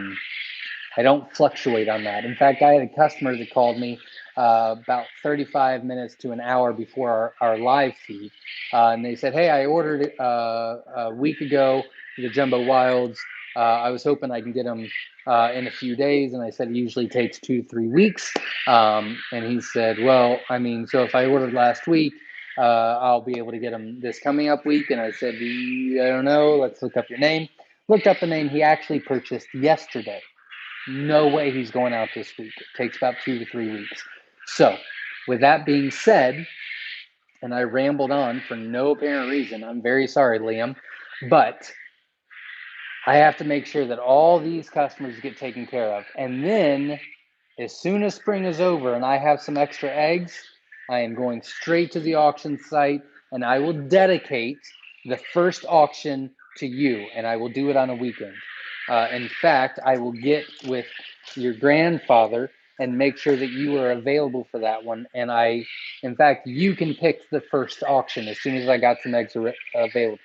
don't fluctuate on that. In fact, I had a customer that called me about 35 minutes to an hour before our live feed. And they said, hey, I ordered it a week ago, the Jumbo Wilds. I was hoping I can get them in a few days. And I said, it usually takes 2 to 3 weeks. And he said, well, I mean, so if I ordered last week, I'll be able to get them this coming up week. And I said, I don't know, let's look up your name. Looked up the name he actually purchased yesterday. No way he's going out this week. It takes about 2 to 3 weeks. So, with that being said, and I rambled on for no apparent reason, I'm very sorry, Liam, but I have to make sure that all these customers get taken care of. And then, as soon as spring is over and I have some extra eggs, I am going straight to the auction site and I will dedicate the first auction to you, and I will do it on a weekend. In fact, I will get with your grandfather and make sure that you are available for that one. And in fact, you can pick the first auction as soon as I got some eggs available.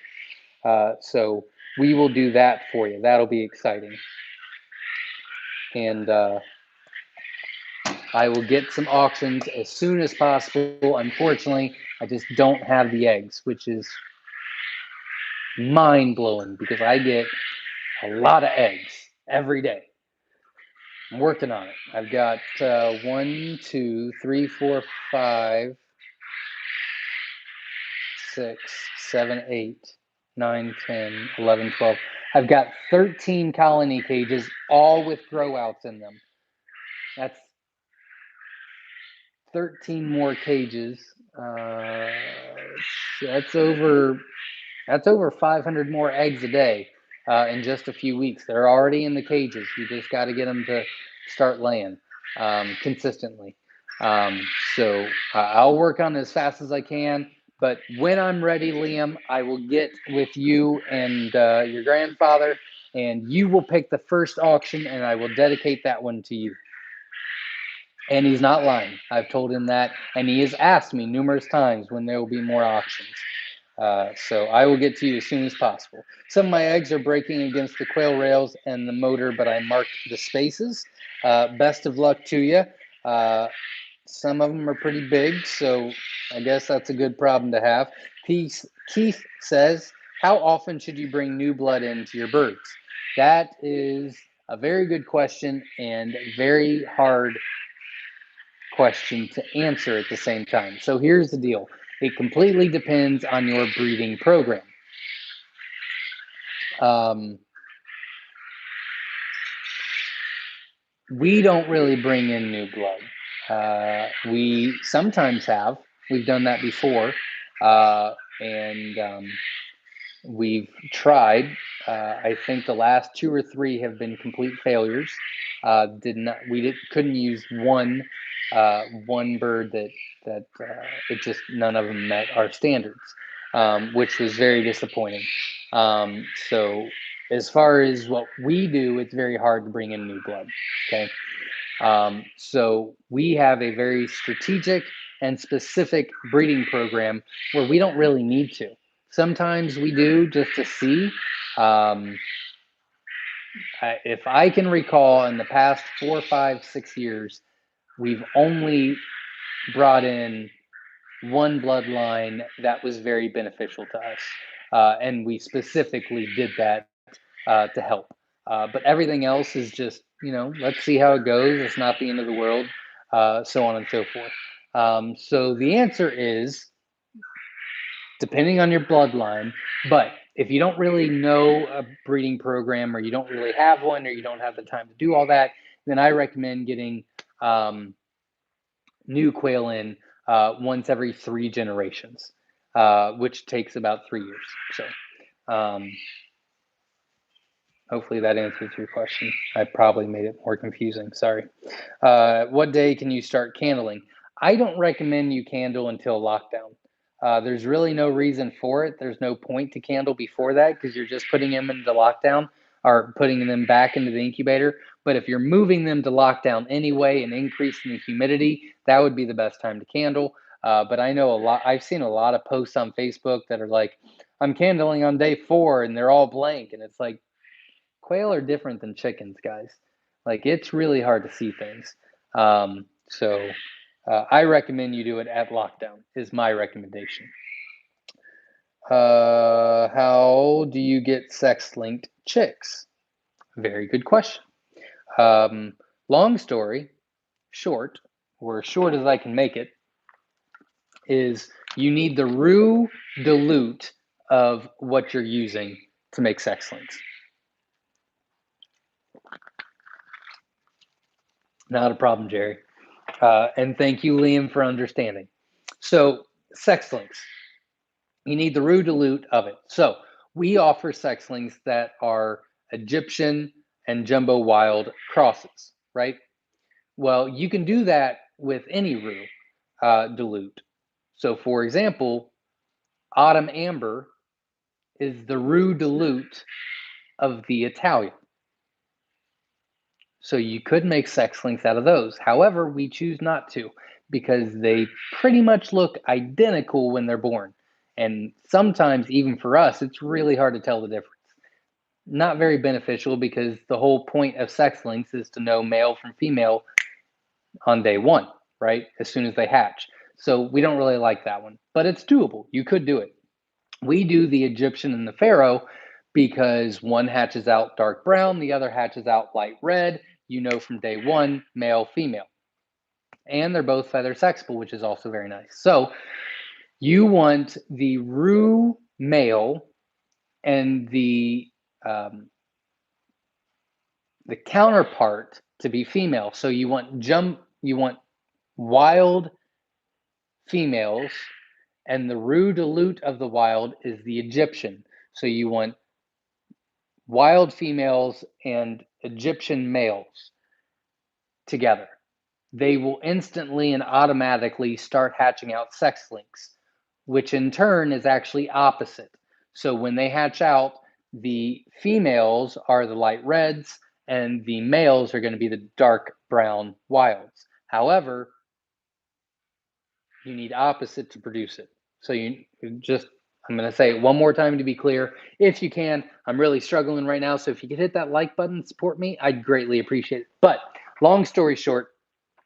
So we will do that for you. That'll be exciting. And I will get some auctions as soon as possible. Unfortunately, I just don't have the eggs, which is mind-blowing because I get a lot of eggs every day. I'm working on it. I've got 1, 2, 3, 4, 5, 6, 7, 8, 9, 10, 11, 12. I've got 13 colony cages, all with grow outs in them. That's 13 more cages. That's over 500 more eggs a day in just a few weeks. They're already in the cages. You just got to get them start laying consistently. Um, so I'll work on it as fast as I can. But when I'm ready, Liam, I will get with you and your grandfather, and you will pick the first auction, and I will dedicate that one to you. And he's not lying. I've told him that, and he has asked me numerous times when there will be more auctions. So I will get to you as soon as possible. Some of my eggs are breaking against the quail rails and the motor, but I marked the spaces. Best of luck to you. Some of them are pretty big, so I guess that's a good problem to have. Keith says, how often should you bring new blood into your birds? That is a very good question and very hard question to answer at the same time. So here's the deal. It completely depends on your breeding program. We don't really bring in new blood. We sometimes have. We've done that before. And we've tried. I think the last 2 or 3 have been complete failures. Couldn't use one bird that it just none of them met our standards, which was very disappointing. So as far as what we do, it's very hard to bring in new blood. Okay. So we have a very strategic and specific breeding program where we don't really need to. Sometimes we do just to see. If I can recall, in the past 4, 5, 6 years, we've only brought in one bloodline that was very beneficial to us. And we specifically did that to help. But everything else is just, let's see how it goes. It's not the end of the world, so on and so forth. So the answer is depending on your bloodline. But if you don't really know a breeding program, or you don't really have one, or you don't have the time to do all that, then I recommend getting new quail in once every 3 generations, which takes about 3 years. So hopefully that answers your question. I probably made it more confusing. Sorry. What day can you start candling? I don't recommend you candle until lockdown. There's really no reason for it. There's no point to candle before that because you're just putting them into lockdown or putting them back into the incubator. But if you're moving them to lockdown anyway and increasing the humidity, that would be the best time to candle. But I know I've seen a lot of posts on Facebook that are like, I'm candling on day 4 and they're all blank. And it's like, quail are different than chickens, guys. Like, it's really hard to see things. So I recommend you do it at lockdown, is my recommendation. How do you get sex-linked chicks? Very good question. Long story short, or as short as I can make it, is you need the roux dilute of what you're using to make sex links. Not a problem, Jerry. And thank you, Liam, for understanding. So, sex links. You need the roux dilute of it. So, we offer sex links that are Egyptian and jumbo wild crosses, right? Well, you can do that with any roux dilute. So, for example, Autumn Amber is the roux dilute of the Italian. So you could make sex links out of those. However, we choose not to because they pretty much look identical when they're born. And sometimes, even for us, it's really hard to tell the difference. Not very beneficial because the whole point of sex links is to know male from female on day 1, right? As soon as they hatch. So we don't really like that one, but it's doable. You could do it. We do the Egyptian and the Pharaoh because one hatches out dark brown, the other hatches out light red. You know from day 1, male, female. And they're both feather sexable, which is also very nice. So you want the roux male and the counterpart to be female. So you want wild females, and the roux dilute of the wild is the Egyptian. So you want wild females and Egyptian males. together. They will instantly and automatically start hatching out sexlings, which in turn is actually opposite. So when they hatch out, the females are the light reds and the males are going to be the dark brown wilds. However, you need opposite to produce it. So you just, I'm going to say it one more time to be clear. If you can, I'm really struggling right now. So if you could hit that like button and support me, I'd greatly appreciate it. But long story short,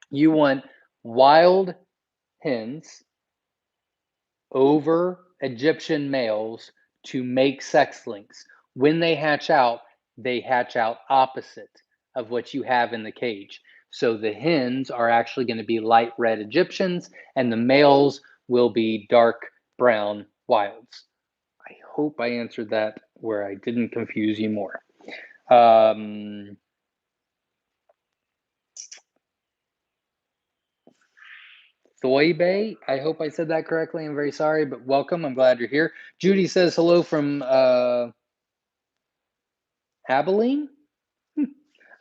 you want wild hens over Egyptian males to make sexlings. When they hatch out opposite of what you have in the cage. So the hens are actually going to be light red Egyptians, and the males will be dark brown wilds. I hope I answered that where I didn't confuse you more. Thoibe, I hope I said that correctly. I'm very sorry, but welcome. I'm glad you're here. Judy says hello from Abilene.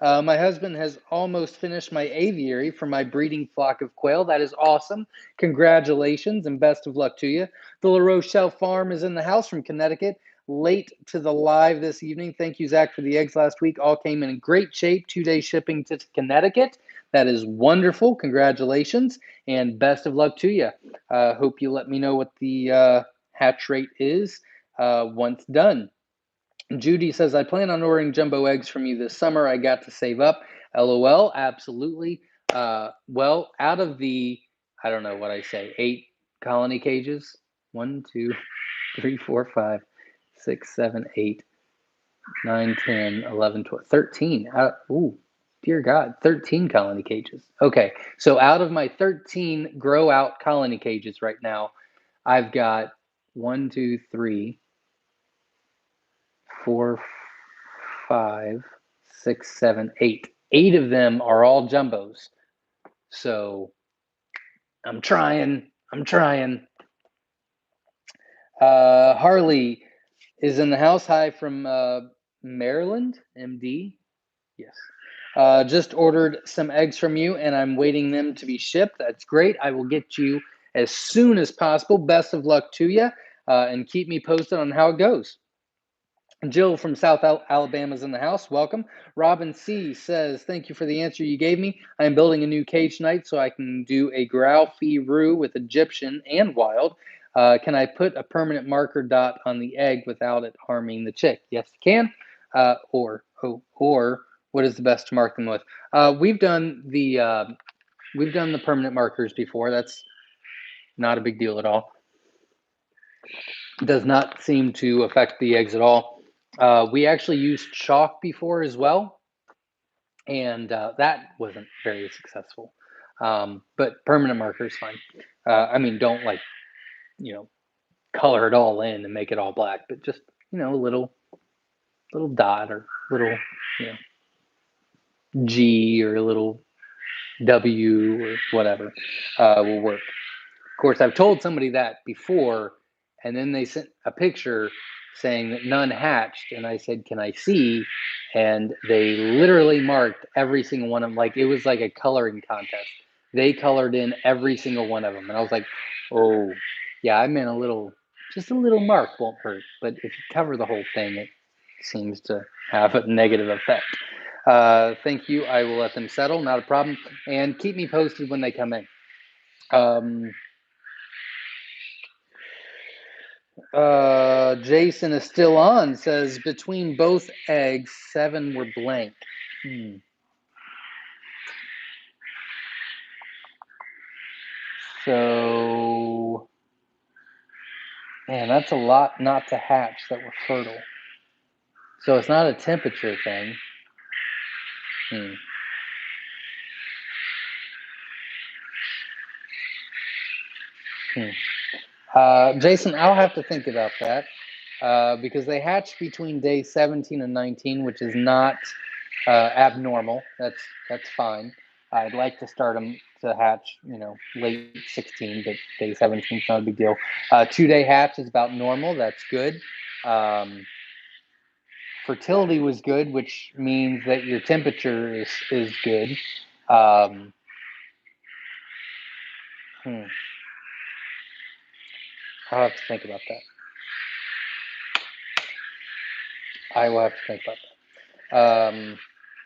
My husband has almost finished my aviary for my breeding flock of quail. That is awesome. Congratulations and best of luck to you. The La Rochelle Farm is in the house from Connecticut. Late to the live this evening. Thank you, Zach, for the eggs last week. All came in great shape. 2-day shipping to Connecticut. That is wonderful. Congratulations and best of luck to you. Hope you let me know what the hatch rate is once done. Judy says, I plan on ordering jumbo eggs from you this summer. I got to save up. LOL. Absolutely. Well, out of the, I don't know what I say, 8 colony cages. 1, 2, 3, 4, 5, 6, 7, 8, 9, 10, 11, 12, 13. Ooh, dear God, 13 colony cages. Okay, so out of my 13 grow out colony cages right now, I've got 1, 2, 3, 4, 5, 6, 7, 8. 8 of them are all jumbos. So I'm trying. Harley is in the house. Hi from Maryland, MD. Yes. Just ordered some eggs from you, and I'm waiting them to be shipped. That's great. I will get you as soon as possible. Best of luck to you, and keep me posted on how it goes. Jill from South Alabama is in the house. Welcome. Robin C says, thank you for the answer you gave me. I am building a new cage tonight so I can do a Growl Roux with Egyptian and wild. Can I put a permanent marker dot on the egg without it harming the chick? Yes, you can. Or what is the best to mark them with? We've done the permanent markers before. That's not a big deal at all. It does not seem to affect the eggs at all. We actually used chalk before as well, and that wasn't very successful. But permanent marker is fine. I mean, don't color it all in and make it all black, but just a little dot or little G or a little W or whatever will work. Of course, I've told somebody that before, and then they sent a picture saying that none hatched, and I said, can I see? And they literally marked every single one of them. Like, it was like a coloring contest. They colored in every single one of them, and I was like, oh, yeah, I meant just a little mark won't hurt, but if you cover the whole thing, it seems to have a negative effect. Thank you. I will let them settle, not a problem, and keep me posted when they come in. Jason is still on, says between both eggs 7 were blank. So man, that's a lot not to hatch that were fertile. So it's not a temperature thing. Jason, I'll have to think about that because they hatch between day 17 and 19, which is not abnormal. That's fine. I'd like to start them to hatch, late 16, but day 17 is not a big deal. 2-day hatch is about normal. That's good. Fertility was good, which means that your temperature is good. Um, I'll have to think about that. I will have to think about that.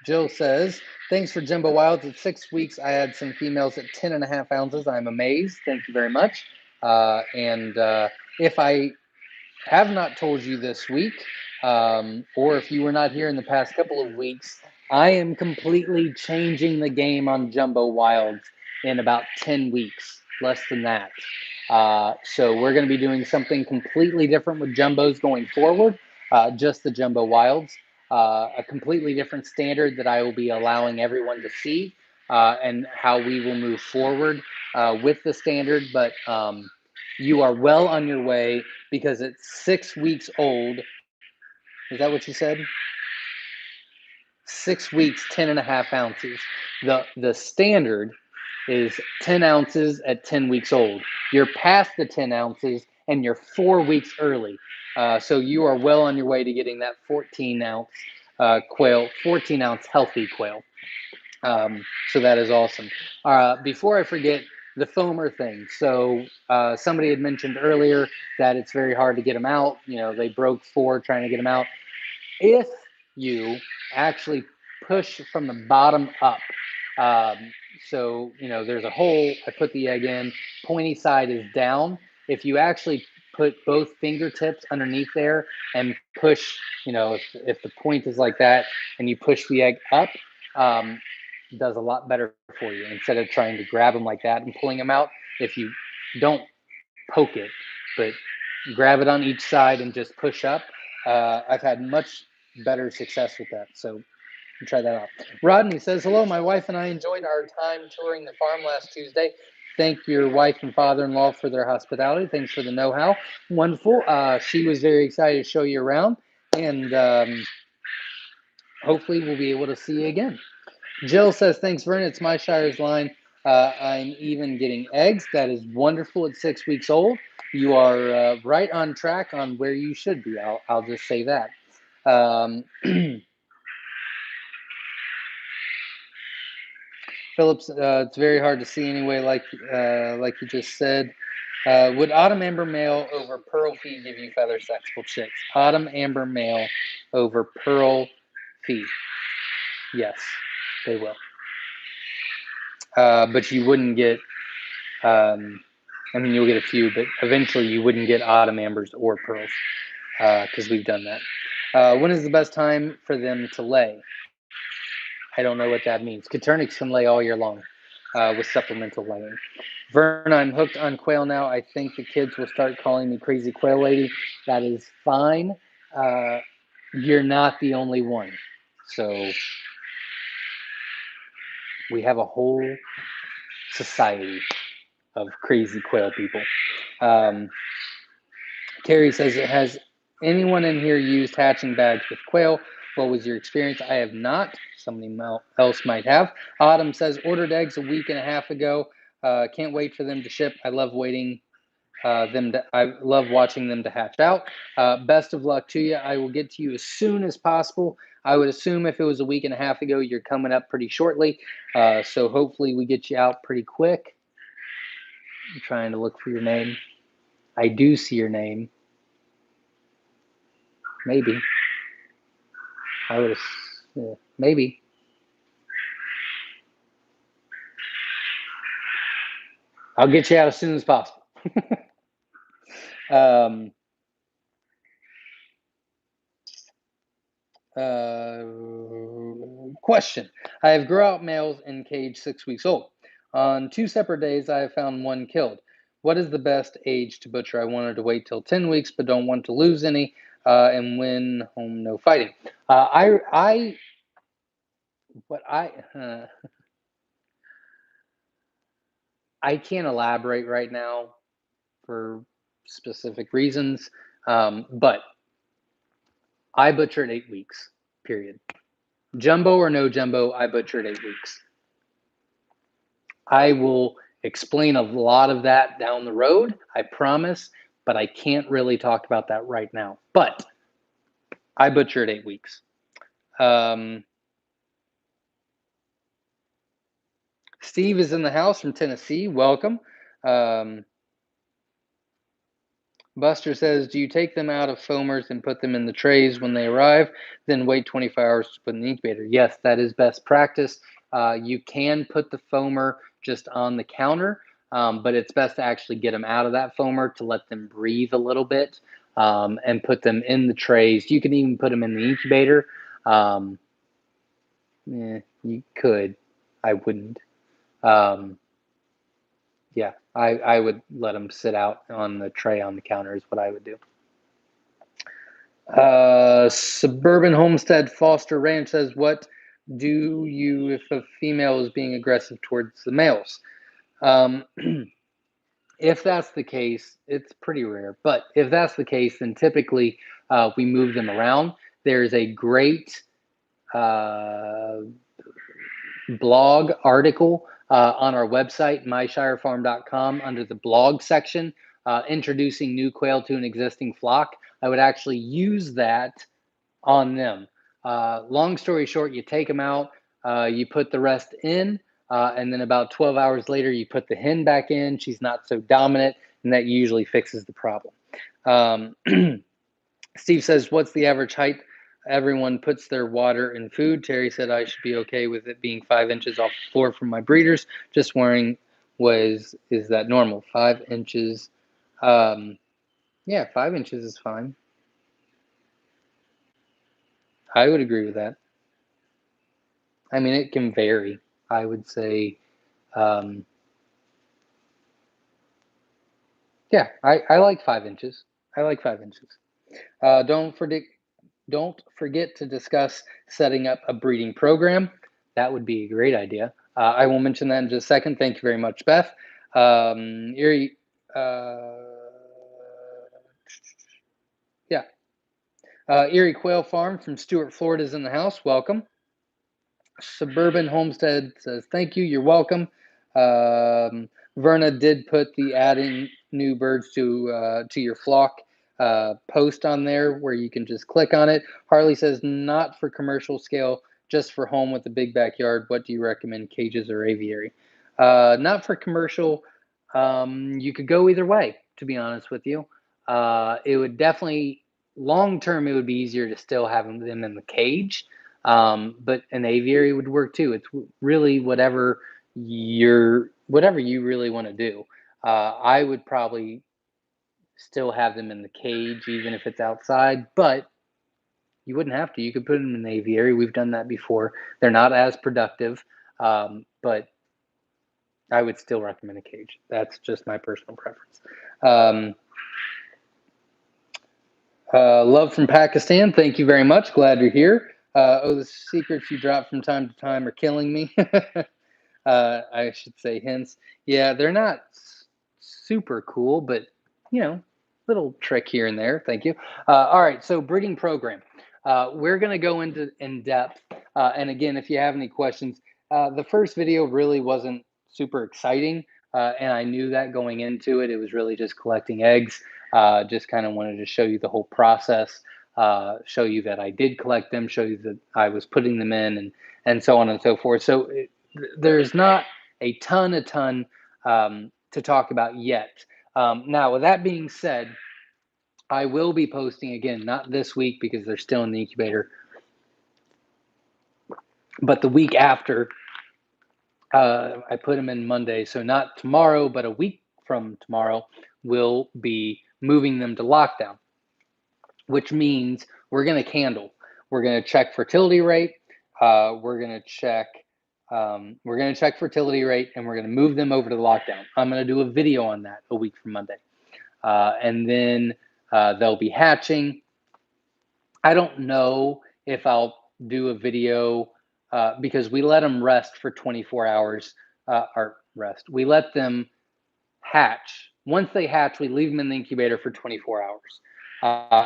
Jill says, thanks for Jumbo Wilds. At 6 weeks, I had some females at 10.5 ounces. I'm amazed. Thank you very much. And if I have not told you this week, or if you were not here in the past couple of weeks, I am completely changing the game on Jumbo Wilds in about 10 weeks, less than that. So we're going to be doing something completely different with Jumbos going forward, just the Jumbo Wilds, a completely different standard that I will be allowing everyone to see, and how we will move forward with the standard. But you are well on your way because it's 6 weeks old. Is that what you said? 6 weeks, 10.5 ounces. The standard is 10 ounces at 10 weeks old. You're past the 10 ounces and you're 4 weeks early. So you are well on your way to getting that 14 ounce quail, 14 ounce healthy quail. So that is awesome. Before I forget, the foamer thing. So somebody had mentioned earlier that it's very hard to get them out. You know, they broke 4 trying to get them out. If you actually push from the bottom up, so, you know, there's a hole, I put the egg in, pointy side is down. If you actually put both fingertips underneath there and push, you know, if the point is like that and you push the egg up, it does a lot better for you instead of trying to grab them like that and pulling them out. If you don't poke it, but grab it on each side and just push up, I've had much better success with that. So try that out. Rodney says, hello, my wife and I enjoyed our time touring the farm last Tuesday. Thank your wife and father-in-law for their hospitality. Thanks for the know-how. Wonderful. She was very excited to show you around, and hopefully we'll be able to see you again. Jill says, thanks, Vernon. It's Myshire's line. I'm even getting eggs. That is wonderful at 6 weeks old. You are right on track on where you should be. I'll just say that. Phillips, it's very hard to see anyway, like you just said. Would autumn amber male over pearl feed give you feather sexable chicks? Autumn amber male over pearl feed. Yes, they will. But you wouldn't get, I mean, you'll get a few, but eventually you wouldn't get autumn ambers or pearls, because we've done that. When is the best time for them to lay? I don't know what that means. Coternics can lay all year long with supplemental laying. Vern, I'm hooked on quail now. I think the kids will start calling me crazy quail lady. That is fine. You're not the only one. So we have a whole society of crazy quail people. Carrie says, has anyone in here used hatching bags with quail? What was your experience? I have not. Somebody else might have. Autumn says, ordered eggs a week and a half ago. Can't wait for them to ship. I love waiting I love watching them to hatch out. Best of luck to you. I will get to you as soon as possible. I would assume if it was a week and a half ago, you're coming up pretty shortly. So hopefully we get you out pretty quick. I'm trying to look for your name. I do see your name. Maybe. I would have, maybe. I'll get you out as soon as possible. Question. I have grow out males in cage 6 weeks old. On 2 separate days, I have found one killed. What is the best age to butcher? I wanted to wait till 10 weeks, but don't want to lose any and win home no fighting. I can't elaborate right now for specific reasons, but I butchered 8 weeks, period. Jumbo or no jumbo, I butchered 8 weeks. I will explain a lot of that down the road, I promise, but I can't really talk about that right now. But I butchered 8 weeks. Steve is in the house from Tennessee. Welcome. Um, Buster says, do you take them out of foamers and put them in the trays when they arrive, then wait 24 hours to put in the incubator? Yes, that is best practice. You can put the foamer just on the counter, but it's best to actually get them out of that foamer to let them breathe a little bit, and put them in the trays. You can even put them in the incubator. You could. I wouldn't. Um, yeah, I would let them sit out on the tray on the counter is what I would do. Suburban Homestead Foster Ranch says, what do you if a female is being aggressive towards the males? If that's the case, it's pretty rare, but if that's the case, then typically we move them around. There's a great blog article on our website, myshirefarm.com, under the blog section, introducing new quail to an existing flock. I would actually use that on them. Long story short, you take them out, you put the rest in, and then about 12 hours later, you put the hen back in. She's not so dominant, and that usually fixes the problem. Steve says, what's the average height everyone puts their water and food? Terry said I should be okay with it being 5 inches off the floor from my breeders. Just wondering, is that normal? 5 inches. Yeah, 5 inches is fine. I would agree with that. I mean, it can vary. I would say, yeah, I like 5 inches. I like 5 inches. Don't forget to discuss setting up a breeding program. That would be a great idea. I will mention that in just a second. Thank you very much, Beth. Erie, yeah. Erie Quail Farm from Stuart, Florida is in the house. Welcome. Suburban Homestead says, thank you. You're welcome. Verna did put the adding new birds to your flock post on there where you can just click on it. Harley says, not for commercial scale, just for home with a big backyard. What do you recommend, cages or aviary? Not for commercial. You could go either way, to be honest with you. It would definitely, long term, it would be easier to still have them in the cage. But an aviary would work too. It's really whatever you really want to do. I would probably still have them in the cage, even if it's outside, but you wouldn't have to. You could put them in the aviary. We've done that before. They're not as productive, but I would still recommend a cage. That's just my personal preference. Love from Pakistan. Thank you very much. Glad you're here. The secrets you drop from time to time are killing me. I should say hints. Yeah, they're not super cool, but little trick here and there. Thank you. All right, so breeding program. We're going to go into in depth. And again, if you have any questions, the first video really wasn't super exciting, and I knew that going into it. It was really just collecting eggs. Just kind of wanted to show you the whole process, show you that I did collect them, show you that I was putting them in, and so on and so forth. So there's not a ton to talk about yet. Now, with that being said, I will be posting again, not this week because they're still in the incubator, but the week after. I put them in Monday, so not tomorrow, but a week from tomorrow, we'll be moving them to lockdown, which means we're going to candle. We're going to check fertility rate. We're going to check fertility rate, and we're going to move them over to the lockdown. I'm going to do a video on that a week from Monday, and then they'll be hatching. I don't know if I'll do a video because we let them rest for 24 hours. We let them hatch. Once they hatch, we leave them in the incubator for 24 hours.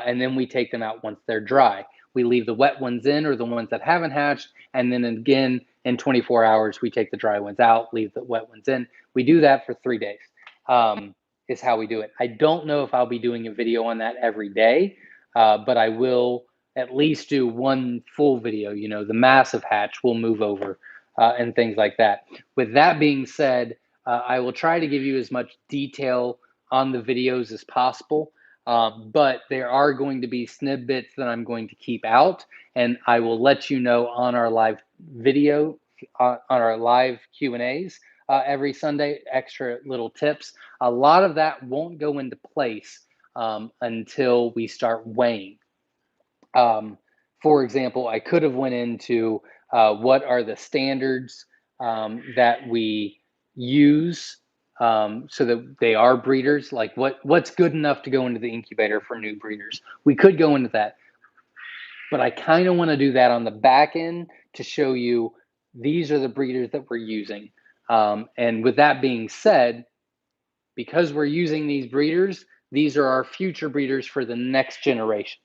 And then we take them out once they're dry. We leave the wet ones in, or the ones that haven't hatched. And then again, in 24 hours, we take the dry ones out, leave the wet ones in. We do that for 3 days, is how we do it. I don't know if I'll be doing a video on that every day, but I will at least do one full video. The massive hatch will move over and things like that. With that being said, I will try to give you as much detail on the videos as possible, but there are going to be snippets that I'm going to keep out, and I will let you know on our live video, on our live Q&As every Sunday, extra little tips. A lot of that won't go into place until we start weighing. For example, I could have went into what are the standards that we use so that they are breeders, like what's good enough to go into the incubator for new breeders. We could go into that, but I kind of want to do that on the back end to show you these are the breeders that we're using. And with that being said, because we're using these breeders, these are our future breeders for the next generation.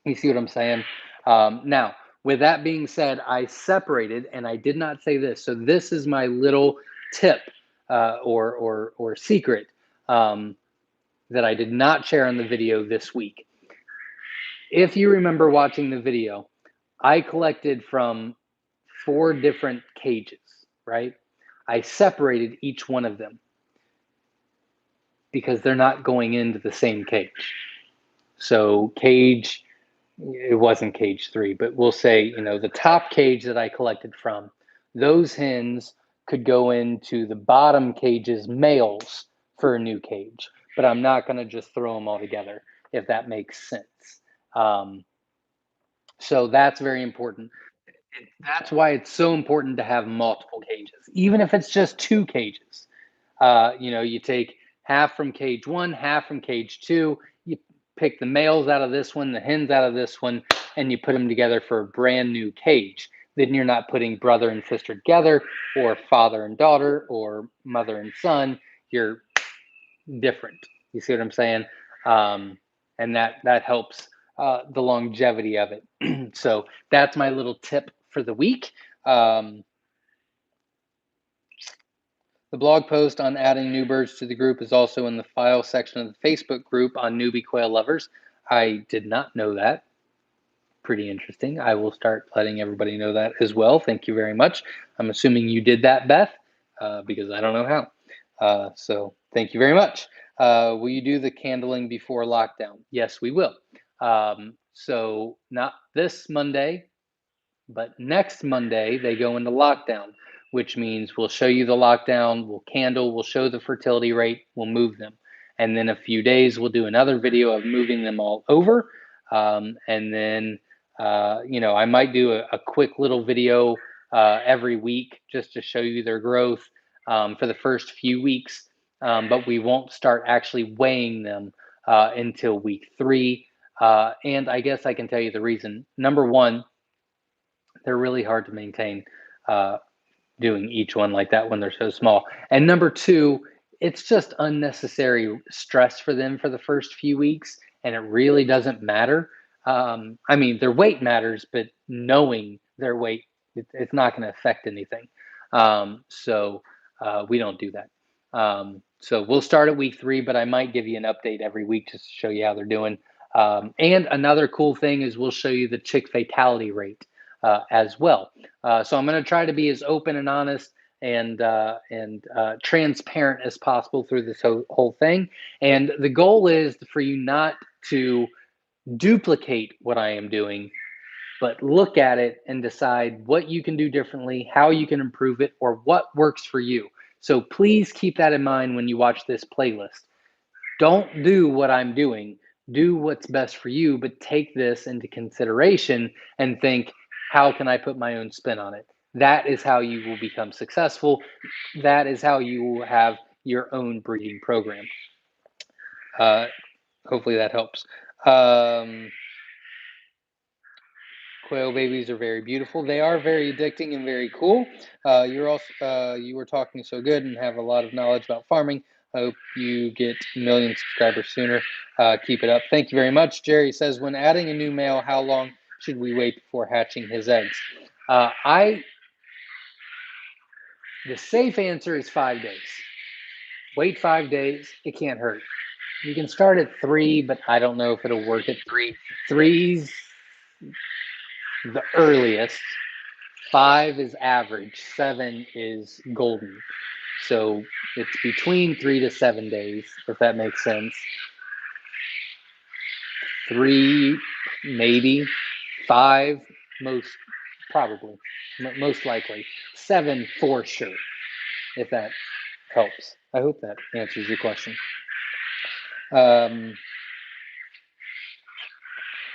You see what I'm saying? Now, with that being said, I separated, and I did not say this. So this is my little tip or secret that I did not share on the video this week. If you remember watching the video, I collected from 4 different cages, right? I separated each one of them because they're not going into the same cage. So it wasn't cage 3, but we'll say, the top cage that I collected from, those hens could go into the bottom cage's males for a new cage, but I'm not going to just throw them all together, if that makes sense. So that's very important. That's why it's so important to have multiple cages, even if it's just 2 cages. You take half from cage 1, half from cage 2, you pick the males out of this one, the hens out of this one, and you put them together for a brand new cage. Then you're not putting brother and sister together, or father and daughter, or mother and son. You're different. You see what I'm saying? And that helps the longevity of it. So that's my little tip for the week. The blog post on adding new birds to the group is also in the file section of the Facebook group on newbie quail lovers. I did not know that. Pretty interesting. I will start letting everybody know that as well. Thank you very much. I'm assuming you did that, Beth, because I don't know how. So thank you very much. Will you do the candling before lockdown? Yes, we will. So not this Monday, but next Monday, they go into lockdown, which means we'll show you the lockdown, we'll candle, we'll show the fertility rate, we'll move them. And then a few days, we'll do another video of moving them all over. And then, I might do a quick little video every week just to show you their growth for the first few weeks. But we won't start actually weighing them until week 3. And I guess I can tell you the reason. Number 1, they're really hard to maintain doing each one like that when they're so small. And number 2, it's just unnecessary stress for them for the first few weeks, and it really doesn't matter. Their weight matters, but knowing their weight, it's not going to affect anything. So we don't do that. So we'll start at week 3, but I might give you an update every week just to show you how they're doing. And another cool thing is we'll show you the chick fatality rate as well. So I'm going to try to be as open and honest and transparent as possible through this whole thing. And the goal is for you not to duplicate what I am doing, but look at it and decide what you can do differently, how you can improve it, or what works for you. So please keep that in mind when you watch this playlist. Don't do what I'm doing. Do what's best for you, but take this into consideration and think, how can I put my own spin on it? That is how you will become successful. That is how you will have your own breeding program. Hopefully that helps. Quail babies are very beautiful. They are very addicting and very cool. You were talking so good and have a lot of knowledge about farming. I hope you get a million subscribers sooner. Keep it up. Thank you very much. Jerry says, when adding a new male, how long should we wait before hatching his eggs? The safe answer is 5 days. Wait 5 days. It can't hurt. You can start at 3, but I don't know if it'll work at 3. 3's the earliest. 5 is average, 7 is golden. So it's between 3 to 7 days, if that makes sense. 3, maybe. 5, most likely. 7 for sure, if that helps. I hope that answers your question.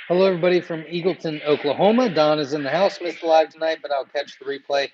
Hello, everybody from Eagleton, Oklahoma. Don is in the house. Missed the live tonight, but I'll catch the replay.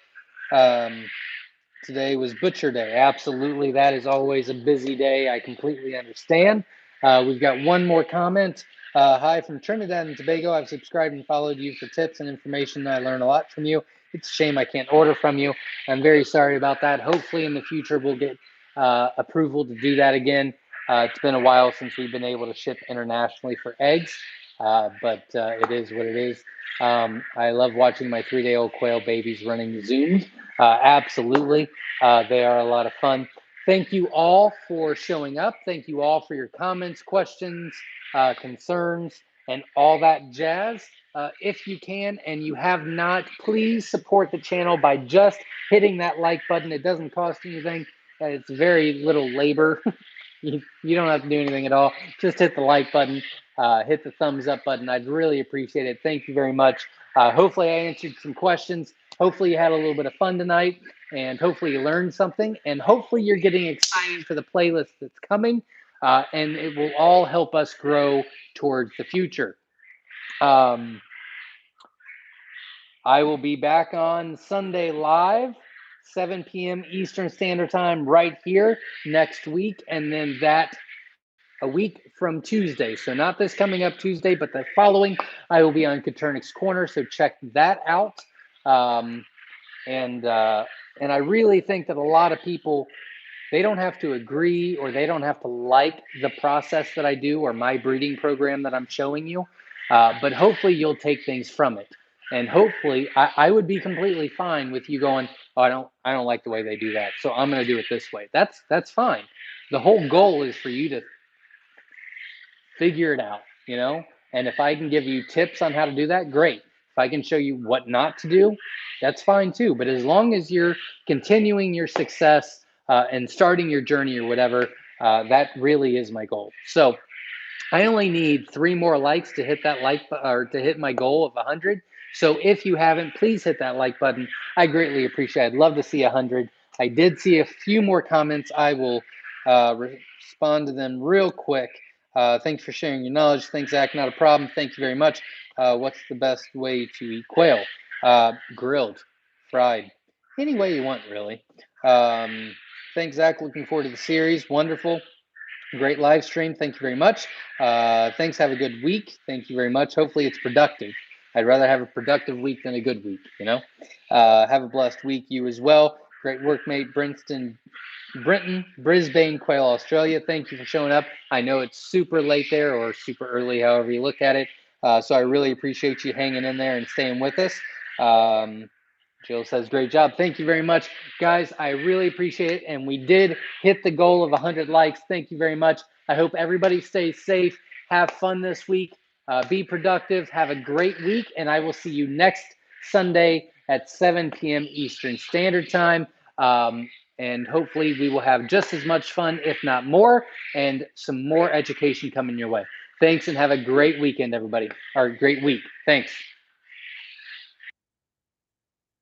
Today was Butcher Day. Absolutely, that is always a busy day. I completely understand. We've got one more comment. Hi from Trinidad and Tobago. I've subscribed and followed you for tips and information. I learn a lot from you. It's a shame I can't order from you. I'm very sorry about that. Hopefully in the future we'll get approval to do that again. It's been a while since we've been able to ship internationally for eggs, but it is what it is. I love watching my 3-day-old quail babies running Zooms. Absolutely. They are a lot of fun. Thank you all for showing up. Thank you all for your comments, questions, concerns, and all that jazz. If you can and you have not, please support the channel by just hitting that like button. It doesn't cost anything. It's very little labor. You don't have to do anything at all. Just hit the like button, hit the thumbs up button. I'd really appreciate it. Thank you very much. Hopefully I answered some questions. Hopefully you had a little bit of fun tonight, and hopefully you learned something, and hopefully you're getting excited for the playlist that's coming, and it will all help us grow towards the future. I will be back on Sunday live, 7 p.m. Eastern Standard Time right here next week, and then that a week from Tuesday. So not this coming up Tuesday, but the following, I will be on Katernik's Corner. So check that out. And I really think that a lot of people, they don't have to agree or they don't have to like the process that I do or my breeding program that I'm showing you. But hopefully you'll take things from it. And hopefully I would be completely fine with you going, oh, I don't like the way they do that, so I'm going to do it this way. That's fine. The whole goal is for you to figure it out, you know? And if I can give you tips on how to do that, great. If I can show you what not to do, that's fine too. But as long as you're continuing your success and starting your journey or whatever, that really is my goal. So I only need 3 more likes to hit that or to hit my goal of 100. So if you haven't, please hit that like button. I greatly appreciate it. I'd love to see 100. I did see a few more comments. I will respond to them real quick. Thanks for sharing your knowledge. Thanks, Zach. Not a problem. Thank you very much. What's the best way to eat quail? Grilled, fried, any way you want, really. Thanks, Zach. Looking forward to the series. Wonderful. Great live stream. Thank you very much. Thanks. Have a good week. Thank you very much. Hopefully it's productive. I'd rather have a productive week than a good week, you know. Have a blessed week, you as well. Great workmate, Brenton, Brisbane, Quail, Australia. Thank you for showing up. I know it's super late there or super early, however you look at it. So I really appreciate you hanging in there and staying with us. Jill says, great job. Thank you very much, guys. I really appreciate it. And we did hit the goal of 100 likes. Thank you very much. I hope everybody stays safe. Have fun this week. Be productive. Have a great week. And I will see you next Sunday at 7 p.m. Eastern Standard Time. And hopefully we will have just as much fun, if not more, and some more education coming your way. Thanks, and have a great weekend, everybody, or great week. Thanks.